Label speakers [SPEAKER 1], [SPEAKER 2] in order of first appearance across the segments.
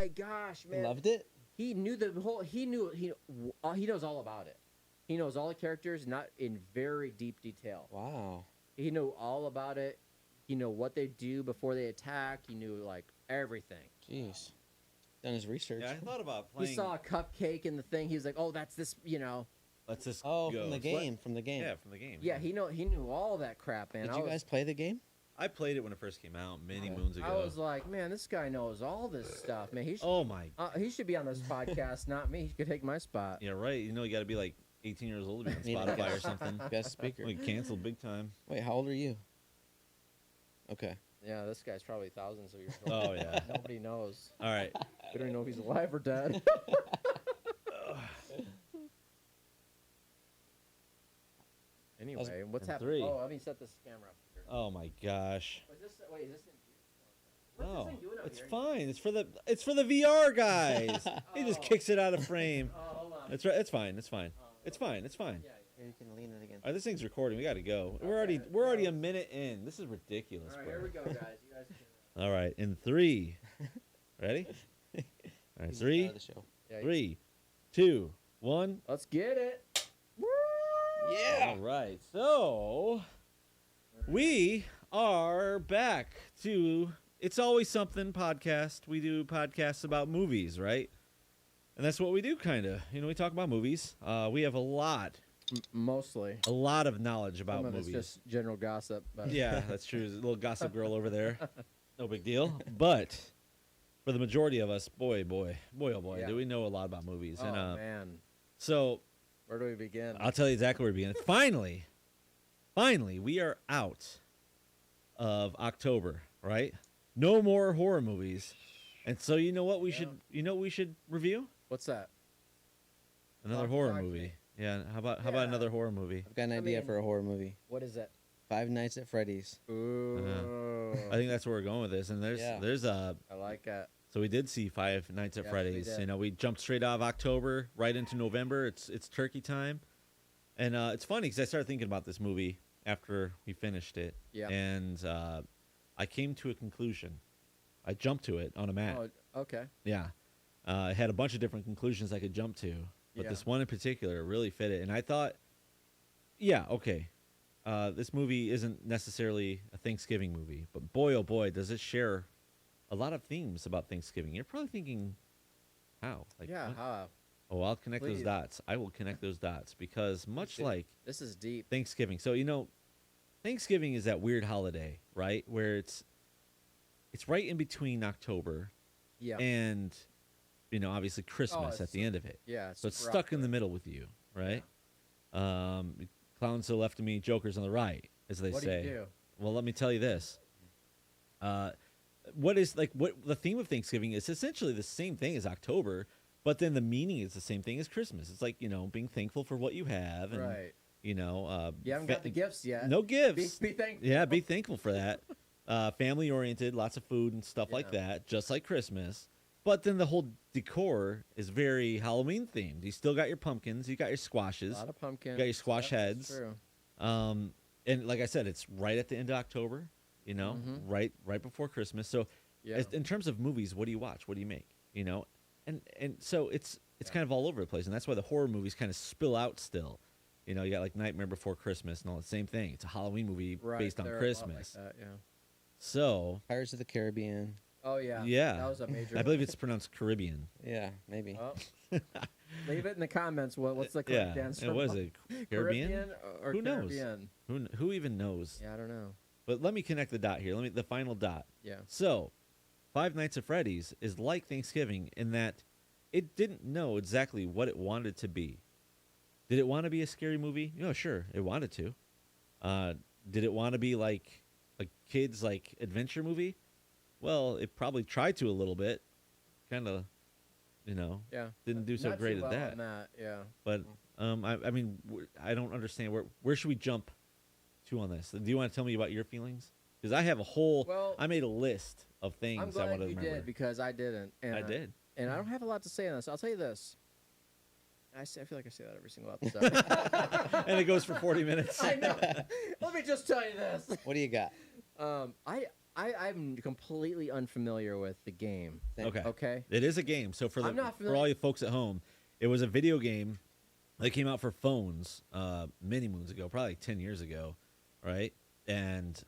[SPEAKER 1] my gosh, man!
[SPEAKER 2] Loved it.
[SPEAKER 1] He knew the whole. He knows all about it. He knows all the characters, not in very deep detail.
[SPEAKER 2] Wow.
[SPEAKER 1] He knew all about it. He knew what they do before they attack. He knew like everything.
[SPEAKER 2] Jeez. Done his research.
[SPEAKER 3] Yeah, I thought about playing.
[SPEAKER 1] He saw a cupcake in the thing. He was like, "Oh, that's this,"
[SPEAKER 3] Let's just
[SPEAKER 2] Oh,
[SPEAKER 3] go.
[SPEAKER 2] from the game. From the game.
[SPEAKER 3] Yeah, from the game.
[SPEAKER 1] Yeah, he knew all that crap, man.
[SPEAKER 2] Did you guys play the game?
[SPEAKER 3] I played it when it first came out many moons ago.
[SPEAKER 1] I was like, man, this guy knows all this stuff, man.
[SPEAKER 3] Oh my.
[SPEAKER 1] He should be on this podcast, not me. He could take my spot.
[SPEAKER 3] Yeah, right. You know, you got to be like 18 years old to be on Spotify or something.
[SPEAKER 2] Guest speaker.
[SPEAKER 3] We canceled big time.
[SPEAKER 2] Wait, how old are you? Okay.
[SPEAKER 1] Yeah, this guy's probably thousands of years old.
[SPEAKER 3] Oh yeah.
[SPEAKER 1] Nobody knows.
[SPEAKER 3] All right.
[SPEAKER 1] We don't even know if he's alive or dead. Anyway, what's
[SPEAKER 3] and
[SPEAKER 1] happening?
[SPEAKER 3] 3.
[SPEAKER 1] Oh, let me set this camera up here.
[SPEAKER 3] Oh my gosh.
[SPEAKER 1] Is this thing? What's
[SPEAKER 3] No,
[SPEAKER 1] this thing doing up
[SPEAKER 3] it's
[SPEAKER 1] here?
[SPEAKER 3] fine. It's for the VR guys. He just
[SPEAKER 1] Oh.
[SPEAKER 3] kicks it out of frame.
[SPEAKER 1] Oh, hold on.
[SPEAKER 3] It's right. It's fine. It's fine. It's fine. It's fine.
[SPEAKER 1] Yeah,
[SPEAKER 2] Here, you can lean it against.
[SPEAKER 3] All right, this thing's recording. We got to go.
[SPEAKER 1] Okay.
[SPEAKER 3] We're already a minute in. This is ridiculous,
[SPEAKER 1] All right,
[SPEAKER 3] bro.
[SPEAKER 1] here we go, guys. You guys can.
[SPEAKER 3] All right, in 3. Ready? All right,
[SPEAKER 2] He's
[SPEAKER 3] 3,
[SPEAKER 2] out of the show.
[SPEAKER 1] Yeah,
[SPEAKER 3] 3, 2, 1.
[SPEAKER 1] Let's get it.
[SPEAKER 3] All right, so we are back to It's Always Something podcast. We do podcasts about movies, right? And that's what we do, kind of. You know, we talk about movies. We have a lot
[SPEAKER 1] Mostly.
[SPEAKER 3] of knowledge about
[SPEAKER 1] Some of
[SPEAKER 3] movies.
[SPEAKER 1] it's just general gossip. But
[SPEAKER 3] Yeah, that's true. There's a little gossip girl over there. No big deal. But for the majority of us, boy, oh boy,
[SPEAKER 1] Yeah.
[SPEAKER 3] do we know a lot about movies.
[SPEAKER 1] Oh,
[SPEAKER 3] And
[SPEAKER 1] man.
[SPEAKER 3] so
[SPEAKER 1] Where do we begin?
[SPEAKER 3] I'll tell you exactly where we begin. Finally, we are out of October, right? No more horror movies. And so you know what we should review?
[SPEAKER 1] What's that?
[SPEAKER 3] Another
[SPEAKER 1] Talk-
[SPEAKER 3] horror
[SPEAKER 1] talk to
[SPEAKER 3] movie.
[SPEAKER 1] me.
[SPEAKER 3] Yeah, how about
[SPEAKER 1] Yeah.
[SPEAKER 3] another horror movie?
[SPEAKER 2] I've got an
[SPEAKER 1] I
[SPEAKER 2] idea
[SPEAKER 1] mean-
[SPEAKER 2] for a horror movie.
[SPEAKER 1] What is it?
[SPEAKER 2] Five Nights at Freddy's.
[SPEAKER 1] Ooh.
[SPEAKER 3] I think that's where we're going with this. And there's a
[SPEAKER 1] I like it.
[SPEAKER 3] so we did see Five Nights at
[SPEAKER 1] Yes, we
[SPEAKER 3] Freddy's.
[SPEAKER 1] did.
[SPEAKER 3] You know, we jumped straight out of October right into November. It's turkey time. And it's funny because I started thinking about this movie after we finished it.
[SPEAKER 1] Yeah.
[SPEAKER 3] And I came to a conclusion. I jumped to it on a map.
[SPEAKER 1] Oh, okay.
[SPEAKER 3] Yeah. I had a bunch of different conclusions I could jump to, but
[SPEAKER 1] Yeah.
[SPEAKER 3] this one in particular really fit it. And I thought, yeah, okay, this movie isn't necessarily a Thanksgiving movie, but boy, oh boy, does it share a lot of themes about Thanksgiving. You're probably thinking, how? Like,
[SPEAKER 1] Yeah.
[SPEAKER 3] what? Oh, I'll connect those
[SPEAKER 1] Please.
[SPEAKER 3] dots. I will connect those dots because much like
[SPEAKER 1] This is deep.
[SPEAKER 3] Thanksgiving. So, Thanksgiving is that weird holiday, right? Where it's right in between October
[SPEAKER 1] Yeah.
[SPEAKER 3] and obviously Christmas
[SPEAKER 1] it's
[SPEAKER 3] at the end of it.
[SPEAKER 1] Yeah.
[SPEAKER 3] So it's stuck in the middle with you, right? Clowns to the left of me, jokers on the right, as they
[SPEAKER 1] What
[SPEAKER 3] say.
[SPEAKER 1] do you do?
[SPEAKER 3] Well, let me tell you this. What the theme of Thanksgiving is essentially the same thing as October, but then the meaning is the same thing as Christmas. It's like, being thankful for what you have and
[SPEAKER 1] Right.
[SPEAKER 3] you
[SPEAKER 1] haven't got the gifts yet.
[SPEAKER 3] no gifts.
[SPEAKER 1] Be thankful.
[SPEAKER 3] Yeah, be thankful for that. Family oriented, lots of food and stuff like
[SPEAKER 1] Yeah.
[SPEAKER 3] that, just like Christmas. But then the whole decor is very Halloween themed. You still got your pumpkins, you got your
[SPEAKER 1] A
[SPEAKER 3] squashes,
[SPEAKER 1] lot of pumpkins.
[SPEAKER 3] you got your squash
[SPEAKER 1] That's
[SPEAKER 3] heads.
[SPEAKER 1] True.
[SPEAKER 3] And like I said, it's right at the end of October.
[SPEAKER 1] Mhm.
[SPEAKER 3] Right before Christmas. So,
[SPEAKER 1] Yeah.
[SPEAKER 3] in terms of movies, what do you watch? What do you make? And so it's
[SPEAKER 1] Yeah.
[SPEAKER 3] kind of all over the place, and that's why the horror movies kind of spill out still. You got like Nightmare Before Christmas and all the same thing. It's a Halloween movie
[SPEAKER 1] Right.
[SPEAKER 3] based on
[SPEAKER 1] they're a lot like
[SPEAKER 3] Christmas.
[SPEAKER 1] that, yeah.
[SPEAKER 3] So,
[SPEAKER 2] Pirates of the Caribbean.
[SPEAKER 1] Oh yeah.
[SPEAKER 3] yeah,
[SPEAKER 1] That was a major.
[SPEAKER 3] I believe it's pronounced Caribbean.
[SPEAKER 2] Yeah, maybe.
[SPEAKER 1] Oh. Leave it in the comments. What's the
[SPEAKER 3] Yeah,
[SPEAKER 1] correct answer?
[SPEAKER 3] and what is it? Caribbean?
[SPEAKER 1] or
[SPEAKER 3] Who knows?
[SPEAKER 1] Caribbean?
[SPEAKER 3] Who even knows?
[SPEAKER 1] Yeah, I don't know.
[SPEAKER 3] But let me connect the dot here. The final dot.
[SPEAKER 1] Yeah.
[SPEAKER 3] So, Five Nights at Freddy's is like Thanksgiving in that it didn't know exactly what it wanted to be. Did it want to be a scary movie? Sure, it wanted to. Did it want to be like a kids adventure movie? Well, it probably tried to a little bit. Kind of,
[SPEAKER 1] Yeah.
[SPEAKER 3] didn't do so
[SPEAKER 1] Not too
[SPEAKER 3] great
[SPEAKER 1] well
[SPEAKER 3] at
[SPEAKER 1] on
[SPEAKER 3] that.
[SPEAKER 1] Yeah.
[SPEAKER 3] But I mean, I don't understand where should we jump to on this? Do you want to tell me about your feelings? Because I have a whole.
[SPEAKER 1] Well,
[SPEAKER 3] I made a list of things
[SPEAKER 1] I'm
[SPEAKER 3] I
[SPEAKER 1] glad
[SPEAKER 3] want to
[SPEAKER 1] you
[SPEAKER 3] remember.
[SPEAKER 1] did because I didn't. And
[SPEAKER 3] I did.
[SPEAKER 1] And I don't have a lot to say on this. I'll tell you this. I feel like I say that every single episode.
[SPEAKER 3] And it goes for 40 minutes.
[SPEAKER 1] I know. Let me just tell you this.
[SPEAKER 2] What do you got?
[SPEAKER 1] I I'm completely unfamiliar with the game.
[SPEAKER 3] Okay.
[SPEAKER 1] Okay.
[SPEAKER 3] It is a game. So for
[SPEAKER 1] I'm not
[SPEAKER 3] for all you folks at home, it was a video game that came out for phones many moons ago, probably like 10 years ago, right? And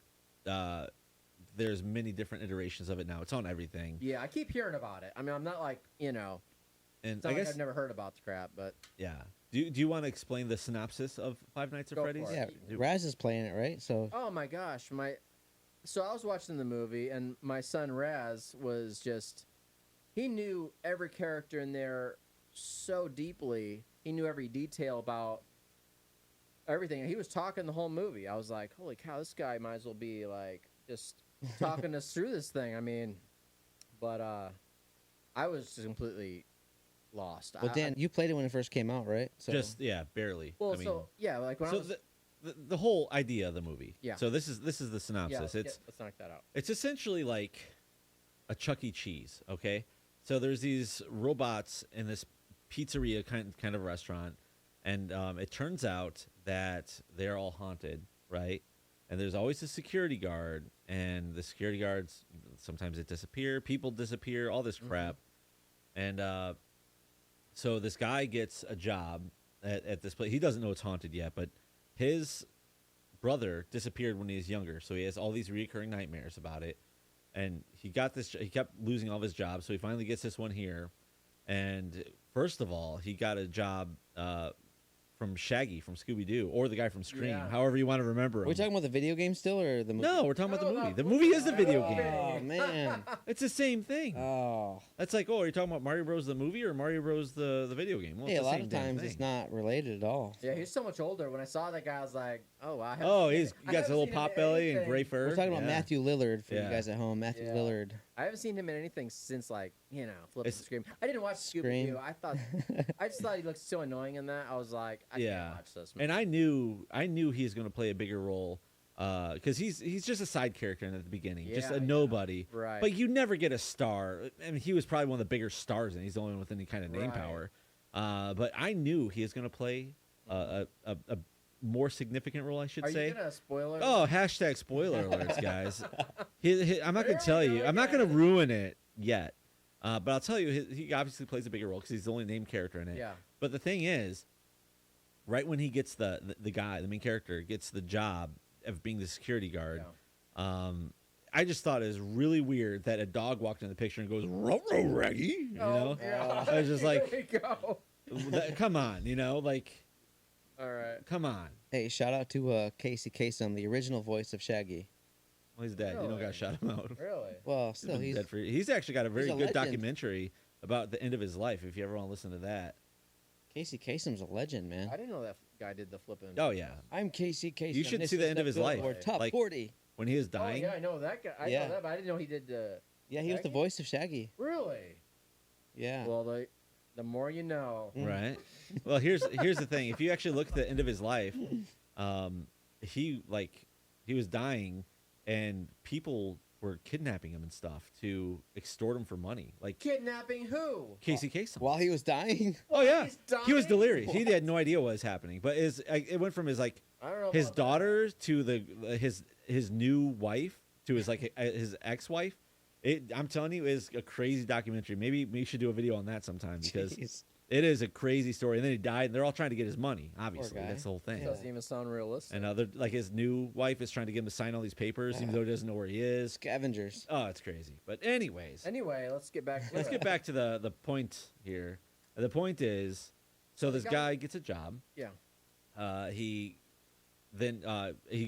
[SPEAKER 3] there's many different iterations of it now. It's on everything.
[SPEAKER 1] Yeah, I keep hearing about it. I mean, I'm not like,
[SPEAKER 3] And
[SPEAKER 1] it's
[SPEAKER 3] I
[SPEAKER 1] not like
[SPEAKER 3] guess
[SPEAKER 1] I've never heard about the crap, but
[SPEAKER 3] yeah. Do you want to explain the synopsis of Five Nights at
[SPEAKER 1] Go for
[SPEAKER 3] Freddy's?
[SPEAKER 1] it.
[SPEAKER 2] Yeah,
[SPEAKER 3] Do-
[SPEAKER 2] Raz is playing it, right? So
[SPEAKER 1] oh my gosh, so I was watching the movie and my son Raz was just he knew every character in there so deeply. He knew every detail about everything. And he was talking the whole movie. I was like, "Holy cow, this guy might as well be like just talking us through this thing." I mean, but I was just completely lost.
[SPEAKER 2] well, Dan, you played it when it first came out, right? So
[SPEAKER 3] Just barely.
[SPEAKER 1] Well,
[SPEAKER 3] I mean,
[SPEAKER 1] so yeah, like when I
[SPEAKER 3] so
[SPEAKER 1] was
[SPEAKER 3] the whole idea of the movie.
[SPEAKER 1] Yeah.
[SPEAKER 3] So this is the
[SPEAKER 1] yeah,
[SPEAKER 3] synopsis.
[SPEAKER 1] let's knock that out.
[SPEAKER 3] It's essentially like a Chuck E. Cheese, okay? So there's these robots in this pizzeria kind of restaurant, and it turns out that they're all haunted, right? And there's always a security guard, and the security guards, sometimes it disappear, people disappear, all this crap. And so this guy gets a job at this place. He doesn't know it's haunted yet, but his brother disappeared when he was younger, so he has all these recurring nightmares about it. And he kept losing all of his jobs, so he finally gets this one here. And first of all, he got a job from Shaggy from Scooby-Doo, or the guy from Scream,
[SPEAKER 1] Yeah.
[SPEAKER 3] however you want to remember him.
[SPEAKER 2] Are we talking about the video game still, or the movie?
[SPEAKER 3] No, we're talking about the
[SPEAKER 1] No,
[SPEAKER 3] movie.
[SPEAKER 1] no,
[SPEAKER 3] The movie is the video
[SPEAKER 1] oh,
[SPEAKER 3] game.
[SPEAKER 2] Oh man.
[SPEAKER 3] It's the same thing.
[SPEAKER 2] Oh.
[SPEAKER 3] That's like, are you talking about Mario Bros. The movie or Mario Bros. The video game? Well,
[SPEAKER 2] Hey,
[SPEAKER 3] it's
[SPEAKER 2] a
[SPEAKER 3] the
[SPEAKER 2] lot
[SPEAKER 3] same
[SPEAKER 2] of
[SPEAKER 3] damn
[SPEAKER 2] times
[SPEAKER 3] thing.
[SPEAKER 2] it's not related at all.
[SPEAKER 1] Yeah, he's so much older. When I saw that guy, I was like, "Oh, wow."
[SPEAKER 3] Oh, he got a little pot belly and gray fur.
[SPEAKER 2] We're talking about
[SPEAKER 3] Yeah.
[SPEAKER 2] Matthew Lillard for
[SPEAKER 3] Yeah.
[SPEAKER 2] you guys at home. Matthew
[SPEAKER 1] Yeah.
[SPEAKER 2] Lillard.
[SPEAKER 1] I haven't seen him in anything since like Flippin'
[SPEAKER 3] It's-
[SPEAKER 1] Scream. I didn't watch Scooby
[SPEAKER 2] Scream.
[SPEAKER 1] Doo. I just thought he looked so annoying in that. I was like, I
[SPEAKER 3] Yeah.
[SPEAKER 1] can't watch this.
[SPEAKER 3] And I knew he was going to play a bigger role because he's just a side character at the beginning, just
[SPEAKER 1] Yeah,
[SPEAKER 3] a
[SPEAKER 1] yeah.
[SPEAKER 3] nobody.
[SPEAKER 1] Right.
[SPEAKER 3] But you never get a star. I mean, he was probably one of the bigger stars, and he's the only one with any kind of name
[SPEAKER 1] Right.
[SPEAKER 3] power. But I knew he was going to play a more significant role, I should
[SPEAKER 1] Are
[SPEAKER 3] say.
[SPEAKER 1] you gonna spoiler?
[SPEAKER 3] Oh, hashtag spoiler alerts, guys. I'm not going to
[SPEAKER 1] There
[SPEAKER 3] tell
[SPEAKER 1] we
[SPEAKER 3] you.
[SPEAKER 1] go
[SPEAKER 3] I'm not going to
[SPEAKER 1] again.
[SPEAKER 3] ruin it yet. But I'll tell you, he obviously plays a bigger role because he's the only named character in it.
[SPEAKER 1] Yeah.
[SPEAKER 3] But the thing is, right when he gets the guy, the main character, gets the job of being the security guard, I just thought it was really weird that a dog walked in the picture and goes, "Ruh-roh, Reggie," you know?
[SPEAKER 1] Yeah.
[SPEAKER 3] I was just like,
[SPEAKER 1] Here we go.
[SPEAKER 3] come on, like,
[SPEAKER 1] All right.
[SPEAKER 3] come on.
[SPEAKER 2] Hey, shout out to Casey Kasem, the original voice of Shaggy.
[SPEAKER 3] Well, he's dead. You don't
[SPEAKER 1] Really?
[SPEAKER 3] got to shut him out.
[SPEAKER 1] Really?
[SPEAKER 2] Well,
[SPEAKER 3] He's
[SPEAKER 2] still,
[SPEAKER 3] been
[SPEAKER 2] he's
[SPEAKER 3] dead for, he's actually got a very
[SPEAKER 2] he's a
[SPEAKER 3] good
[SPEAKER 2] legend.
[SPEAKER 3] documentary about the end of his life. If you ever want to listen to that.
[SPEAKER 2] Casey Kasem's a legend, man.
[SPEAKER 1] I didn't know that guy did the flipping.
[SPEAKER 3] Oh yeah,
[SPEAKER 2] I'm Casey Kasem.
[SPEAKER 3] You should
[SPEAKER 2] This
[SPEAKER 3] see the
[SPEAKER 2] is
[SPEAKER 3] end of his life.
[SPEAKER 2] Billboard Top
[SPEAKER 3] Like,
[SPEAKER 2] 40.
[SPEAKER 3] when he was
[SPEAKER 1] Oh,
[SPEAKER 3] dying.
[SPEAKER 1] yeah, I know that guy. I
[SPEAKER 2] Yeah.
[SPEAKER 1] know that, but I didn't know he did the.
[SPEAKER 2] Yeah, he was the
[SPEAKER 1] Shaggy?
[SPEAKER 2] voice of Shaggy.
[SPEAKER 1] Really?
[SPEAKER 2] Yeah.
[SPEAKER 1] Well, the more you know.
[SPEAKER 3] Right. Well, here's the thing. If you actually look at the end of his life, he was dying, and people were kidnapping him and stuff to extort him for money. Like
[SPEAKER 1] Kidnapping who?
[SPEAKER 3] Casey Kasem.
[SPEAKER 2] While he was dying.
[SPEAKER 3] Oh yeah,
[SPEAKER 1] He's
[SPEAKER 3] he was
[SPEAKER 1] dying?
[SPEAKER 3] delirious. He had no idea what was happening. But it went from his
[SPEAKER 1] I don't know.
[SPEAKER 3] his
[SPEAKER 1] about
[SPEAKER 3] daughter to his new wife to his ex-wife. I'm telling you, it's a crazy documentary. Maybe we should do a video on that sometime because
[SPEAKER 2] Jeez.
[SPEAKER 3] it is a crazy story. And then he died, and they're all trying to get his money. Obviously,
[SPEAKER 2] guy.
[SPEAKER 3] that's the whole
[SPEAKER 1] that.
[SPEAKER 3] thing.
[SPEAKER 1] It doesn't even sound realistic.
[SPEAKER 3] And his new wife is trying to get him to sign all these papers, even though he doesn't know where he is.
[SPEAKER 2] Scavengers.
[SPEAKER 3] Oh, it's crazy. But anyways,
[SPEAKER 1] Anyway, let's get back. To
[SPEAKER 3] let's
[SPEAKER 1] it.
[SPEAKER 3] get back to the point here. The point is, so this guy gets a job.
[SPEAKER 1] Yeah.
[SPEAKER 3] He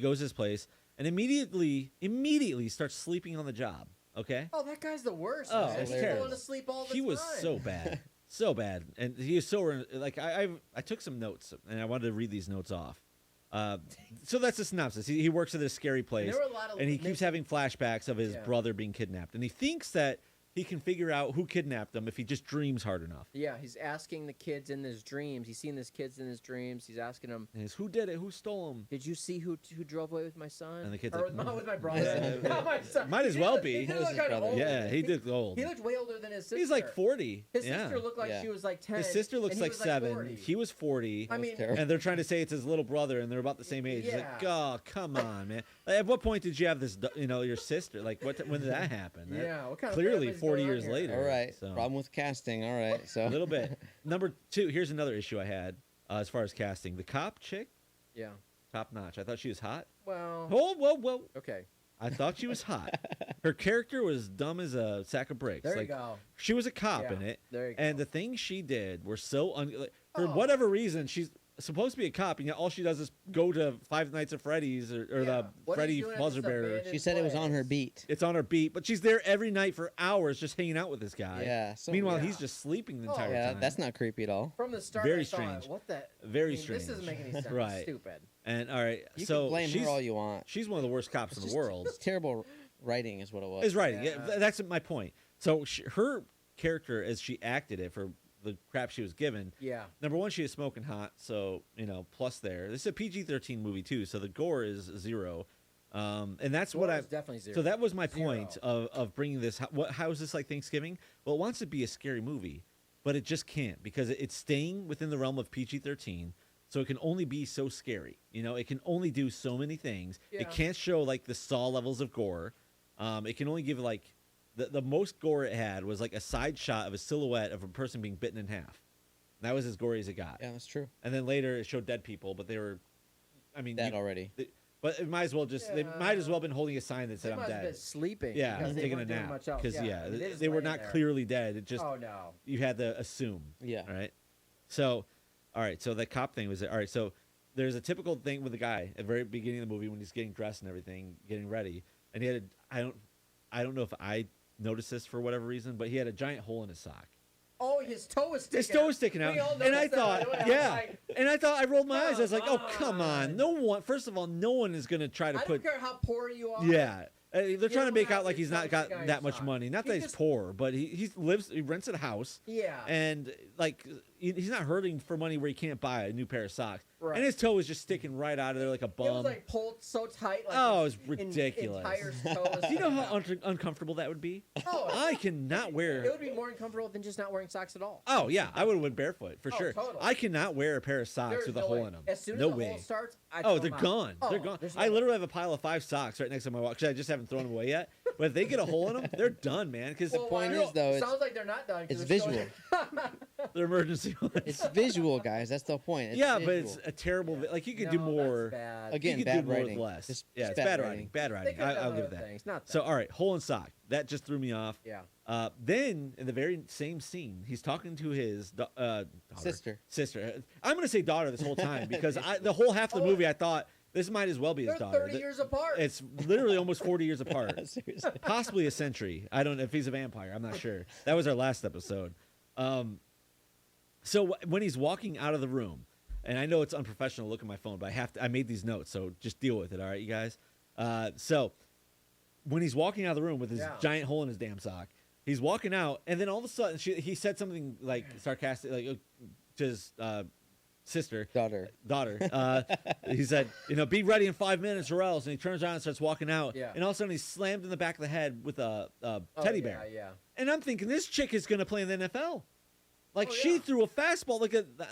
[SPEAKER 3] goes to his place and immediately starts sleeping on the job. Okay.
[SPEAKER 1] Oh, that guy's the worst.
[SPEAKER 3] Oh,
[SPEAKER 1] man.
[SPEAKER 3] it's
[SPEAKER 1] He's
[SPEAKER 3] terrible.
[SPEAKER 1] going to sleep all the
[SPEAKER 3] He
[SPEAKER 1] time.
[SPEAKER 3] was so bad, so bad, and he was so like I took some notes and I wanted to read these notes off. So that's the synopsis. He works at this scary place,
[SPEAKER 1] There were a lot of
[SPEAKER 3] and he keeps having flashbacks of his
[SPEAKER 1] Yeah.
[SPEAKER 3] brother being kidnapped, and he thinks that he can figure out who kidnapped him if he just dreams hard enough.
[SPEAKER 1] Yeah, he's asking the kids in his dreams. He's seen these kids in his dreams. He's asking them,
[SPEAKER 3] And it's, who did it? Who stole him?
[SPEAKER 1] "Did you see who drove away with my son?"
[SPEAKER 3] And the kid's
[SPEAKER 1] or
[SPEAKER 3] like,
[SPEAKER 1] with my brother.
[SPEAKER 3] Yeah.
[SPEAKER 1] Not my son.
[SPEAKER 3] Might as
[SPEAKER 1] He
[SPEAKER 3] well
[SPEAKER 1] looked-
[SPEAKER 3] be.
[SPEAKER 1] He
[SPEAKER 3] It
[SPEAKER 1] did
[SPEAKER 2] was
[SPEAKER 1] look
[SPEAKER 2] his
[SPEAKER 1] kind of
[SPEAKER 2] brother.
[SPEAKER 1] old.
[SPEAKER 3] Yeah, he did old.
[SPEAKER 1] He looked way older than his sister.
[SPEAKER 3] He's like 40.
[SPEAKER 1] His
[SPEAKER 3] yeah.
[SPEAKER 1] sister looked like
[SPEAKER 2] Yeah.
[SPEAKER 1] she was like 10.
[SPEAKER 3] His sister looks
[SPEAKER 1] and he
[SPEAKER 3] like
[SPEAKER 1] was
[SPEAKER 3] 7.
[SPEAKER 1] 40.
[SPEAKER 3] He was 40.
[SPEAKER 1] I mean,
[SPEAKER 2] terrible.
[SPEAKER 3] And they're trying to say it's his little brother, and they're about the same age. It's like,
[SPEAKER 1] Yeah.
[SPEAKER 3] oh, come on, man. Like, at what point did you have this, your sister? Like, when did that happen?
[SPEAKER 1] yeah, what kind of
[SPEAKER 3] Clearly
[SPEAKER 1] family's
[SPEAKER 3] 40
[SPEAKER 1] going on
[SPEAKER 3] years
[SPEAKER 1] here?
[SPEAKER 3] later.
[SPEAKER 2] All right.
[SPEAKER 3] So.
[SPEAKER 2] Problem with casting. All right. So
[SPEAKER 3] A little bit. Number 2, here's another issue I had as far as casting. The cop chick,
[SPEAKER 1] Yeah.
[SPEAKER 3] top notch. I thought she was hot.
[SPEAKER 1] Well.
[SPEAKER 3] Whoa.
[SPEAKER 1] Okay.
[SPEAKER 3] I thought she was hot. Her character was dumb as a sack of bricks.
[SPEAKER 1] There
[SPEAKER 3] like,
[SPEAKER 1] you go.
[SPEAKER 3] She was a cop
[SPEAKER 1] Yeah,
[SPEAKER 3] in it.
[SPEAKER 1] there you go.
[SPEAKER 3] And the things she did were so for
[SPEAKER 1] Oh.
[SPEAKER 3] whatever reason, she's supposed to be a cop, and yet all she does is go to Five Nights at Freddy's or
[SPEAKER 1] Yeah.
[SPEAKER 3] the
[SPEAKER 1] What are
[SPEAKER 3] Freddy
[SPEAKER 1] you doing at
[SPEAKER 3] Buzzer
[SPEAKER 1] this
[SPEAKER 3] Bearer.
[SPEAKER 1] abandoned
[SPEAKER 2] she said it was on her
[SPEAKER 1] place?
[SPEAKER 2] beat.
[SPEAKER 3] It's on her beat, but she's there every night for hours just hanging out with this guy.
[SPEAKER 2] Yeah. So
[SPEAKER 3] Meanwhile,
[SPEAKER 1] yeah.
[SPEAKER 3] he's just sleeping the
[SPEAKER 1] Oh,
[SPEAKER 3] entire
[SPEAKER 2] yeah,
[SPEAKER 3] time.
[SPEAKER 2] that's not creepy at all.
[SPEAKER 1] From the start,
[SPEAKER 3] Very
[SPEAKER 1] I thought,
[SPEAKER 3] strange.
[SPEAKER 1] What the?
[SPEAKER 3] Very
[SPEAKER 1] This
[SPEAKER 3] strange.
[SPEAKER 1] doesn't make any sense.
[SPEAKER 3] Right.
[SPEAKER 1] Stupid.
[SPEAKER 3] And all right,
[SPEAKER 2] You
[SPEAKER 3] so
[SPEAKER 2] can blame
[SPEAKER 3] she's
[SPEAKER 2] her all you want.
[SPEAKER 3] she's one of the worst cops in the world.
[SPEAKER 2] It's terrible writing, is what it was.
[SPEAKER 3] Is writing. Yeah.
[SPEAKER 1] Yeah.
[SPEAKER 3] That's my point. So her character, as she acted it for the crap she was given,
[SPEAKER 1] Yeah.
[SPEAKER 3] number one, she is smoking hot, so plus there. This is a PG-13 movie too, so the gore is 0, and that's what
[SPEAKER 1] Gore
[SPEAKER 3] I.
[SPEAKER 1] is definitely 0.
[SPEAKER 3] So that was my
[SPEAKER 1] 0.
[SPEAKER 3] point of bringing this. How is this like Thanksgiving? Well, it wants to be a scary movie, but it just can't because it's staying within the realm of PG-13. So it can only be so scary. It can only do so many things.
[SPEAKER 1] Yeah.
[SPEAKER 3] It can't show like the Saw levels of gore. It can only give like the most gore it had was like a side shot of a silhouette of a person being bitten in half. That was as gory as it got.
[SPEAKER 2] Yeah, that's true.
[SPEAKER 3] And then later it showed dead people, but they were, I mean,
[SPEAKER 2] That already.
[SPEAKER 3] but it might as well they might as well been holding a sign that
[SPEAKER 1] They
[SPEAKER 3] said I'm
[SPEAKER 1] might have
[SPEAKER 3] dead.
[SPEAKER 1] been sleeping.
[SPEAKER 3] Yeah,
[SPEAKER 1] because they
[SPEAKER 3] taking a
[SPEAKER 1] weren't doing
[SPEAKER 3] nap
[SPEAKER 1] much else.
[SPEAKER 3] because
[SPEAKER 1] I mean, just
[SPEAKER 3] they were
[SPEAKER 1] laying
[SPEAKER 3] not
[SPEAKER 1] there.
[SPEAKER 3] clearly dead. It just
[SPEAKER 1] Oh no.
[SPEAKER 3] you had to assume.
[SPEAKER 2] Yeah.
[SPEAKER 3] All right. So, all right. So the cop thing was all right. So there's a typical thing with the guy at the very beginning of the movie when he's getting dressed and everything, getting ready, and he had I don't know if I noticed this for whatever reason, but he had a giant hole in his sock.
[SPEAKER 1] Oh, his toe was sticking.
[SPEAKER 3] His toe was sticking out,
[SPEAKER 1] We all
[SPEAKER 3] and I
[SPEAKER 1] noticed that, by
[SPEAKER 3] thought,
[SPEAKER 1] the way. I was
[SPEAKER 3] yeah,
[SPEAKER 1] like,
[SPEAKER 3] and I thought I rolled my eyes. I was like, oh
[SPEAKER 1] Come
[SPEAKER 3] come on,
[SPEAKER 1] on.
[SPEAKER 3] no one. First of all, no one is gonna try to
[SPEAKER 1] I
[SPEAKER 3] put.
[SPEAKER 1] don't care how poor you are.
[SPEAKER 3] Yeah. They're trying to
[SPEAKER 1] don't
[SPEAKER 3] make
[SPEAKER 1] have
[SPEAKER 3] out like
[SPEAKER 1] to
[SPEAKER 3] he's not
[SPEAKER 1] touch
[SPEAKER 3] got
[SPEAKER 1] the guy's
[SPEAKER 3] that much
[SPEAKER 1] sock.
[SPEAKER 3] money. Not
[SPEAKER 1] He
[SPEAKER 3] that he's
[SPEAKER 1] just-
[SPEAKER 3] poor, but he rents a house,
[SPEAKER 1] Yeah.
[SPEAKER 3] and like he's not hurting for money where he can't buy a new pair of socks.
[SPEAKER 1] Right.
[SPEAKER 3] And his toe was just sticking right out of there like a
[SPEAKER 1] It
[SPEAKER 3] bum.
[SPEAKER 1] was like pulled so tight. Like
[SPEAKER 3] Oh,
[SPEAKER 1] his
[SPEAKER 3] it's ridiculous.
[SPEAKER 1] Entire toe was
[SPEAKER 3] Do you know how
[SPEAKER 1] sticking
[SPEAKER 3] uncomfortable that would be?
[SPEAKER 1] out. Oh,
[SPEAKER 3] I cannot wear.
[SPEAKER 1] it would be more uncomfortable than just not wearing socks at all.
[SPEAKER 3] Oh yeah, I would have went barefoot for
[SPEAKER 1] Oh,
[SPEAKER 3] sure.
[SPEAKER 1] totally.
[SPEAKER 3] I cannot wear a pair of socks
[SPEAKER 1] There's
[SPEAKER 3] with a
[SPEAKER 1] no
[SPEAKER 3] hole
[SPEAKER 1] way.
[SPEAKER 3] in them.
[SPEAKER 1] As soon as
[SPEAKER 3] no
[SPEAKER 1] the
[SPEAKER 3] way.
[SPEAKER 1] hole starts, I
[SPEAKER 3] Oh,
[SPEAKER 1] throw
[SPEAKER 3] they're
[SPEAKER 1] 'em out.
[SPEAKER 3] gone. They're
[SPEAKER 1] Oh,
[SPEAKER 3] gone.
[SPEAKER 1] there's no
[SPEAKER 3] I
[SPEAKER 1] way.
[SPEAKER 3] literally have a pile of 5 socks right next to my wall because I just haven't thrown them away yet. But if they get a hole in them, they're done, man. Because
[SPEAKER 1] Well,
[SPEAKER 2] point
[SPEAKER 1] why
[SPEAKER 2] is, though,
[SPEAKER 1] not?
[SPEAKER 2] it's-
[SPEAKER 1] sounds like they're not done. 'cause
[SPEAKER 2] It's
[SPEAKER 1] they're still-
[SPEAKER 2] visual.
[SPEAKER 3] they're emergency ones.
[SPEAKER 2] It's visual, guys. That's the point. It's
[SPEAKER 3] yeah, but
[SPEAKER 2] visual.
[SPEAKER 3] it's a terrible. Like you could
[SPEAKER 1] No,
[SPEAKER 3] do
[SPEAKER 1] that's
[SPEAKER 3] more.
[SPEAKER 1] bad.
[SPEAKER 2] Again,
[SPEAKER 3] you could
[SPEAKER 2] bad
[SPEAKER 3] do more
[SPEAKER 2] writing.
[SPEAKER 3] with less.
[SPEAKER 2] Just
[SPEAKER 3] Yeah, it's
[SPEAKER 2] bad
[SPEAKER 3] bad
[SPEAKER 2] writing.
[SPEAKER 3] writing. Bad
[SPEAKER 1] They
[SPEAKER 3] writing.
[SPEAKER 1] could've done
[SPEAKER 3] I'll give
[SPEAKER 1] other
[SPEAKER 3] that.
[SPEAKER 1] things, not
[SPEAKER 3] So
[SPEAKER 1] that.
[SPEAKER 3] all right, hole in sock. That just threw me off.
[SPEAKER 1] Yeah.
[SPEAKER 3] Then in the very same scene, he's talking to his daughter.
[SPEAKER 2] Sister.
[SPEAKER 3] Sister. I'm gonna say daughter this whole time because the whole half of the movie I thought this might as well be his
[SPEAKER 1] They're
[SPEAKER 3] daughter.
[SPEAKER 1] 30 years apart.
[SPEAKER 3] It's literally almost 40 years apart.
[SPEAKER 2] Seriously.
[SPEAKER 3] Possibly a century. I don't know if he's a vampire. I'm not sure. That was our last episode. So when he's walking out of the room, and I know it's unprofessional to look at my phone, but I made these notes, so just deal with it, all right, you guys? So when he's walking out of the room with his
[SPEAKER 1] Yeah.
[SPEAKER 3] giant hole in his damn sock, he's walking out, and then all of a sudden he said something like sarcastic, like to his sister,
[SPEAKER 2] Daughter.
[SPEAKER 3] he said, be ready in 5 minutes or else. And he turns around and starts walking out.
[SPEAKER 1] Yeah.
[SPEAKER 3] And all of a sudden he's slammed in the back of the head with a
[SPEAKER 1] Oh,
[SPEAKER 3] teddy bear.
[SPEAKER 1] Yeah.
[SPEAKER 3] And I'm thinking this chick is going to play in the NFL. Like
[SPEAKER 1] Oh,
[SPEAKER 3] she
[SPEAKER 1] yeah.
[SPEAKER 3] threw a fastball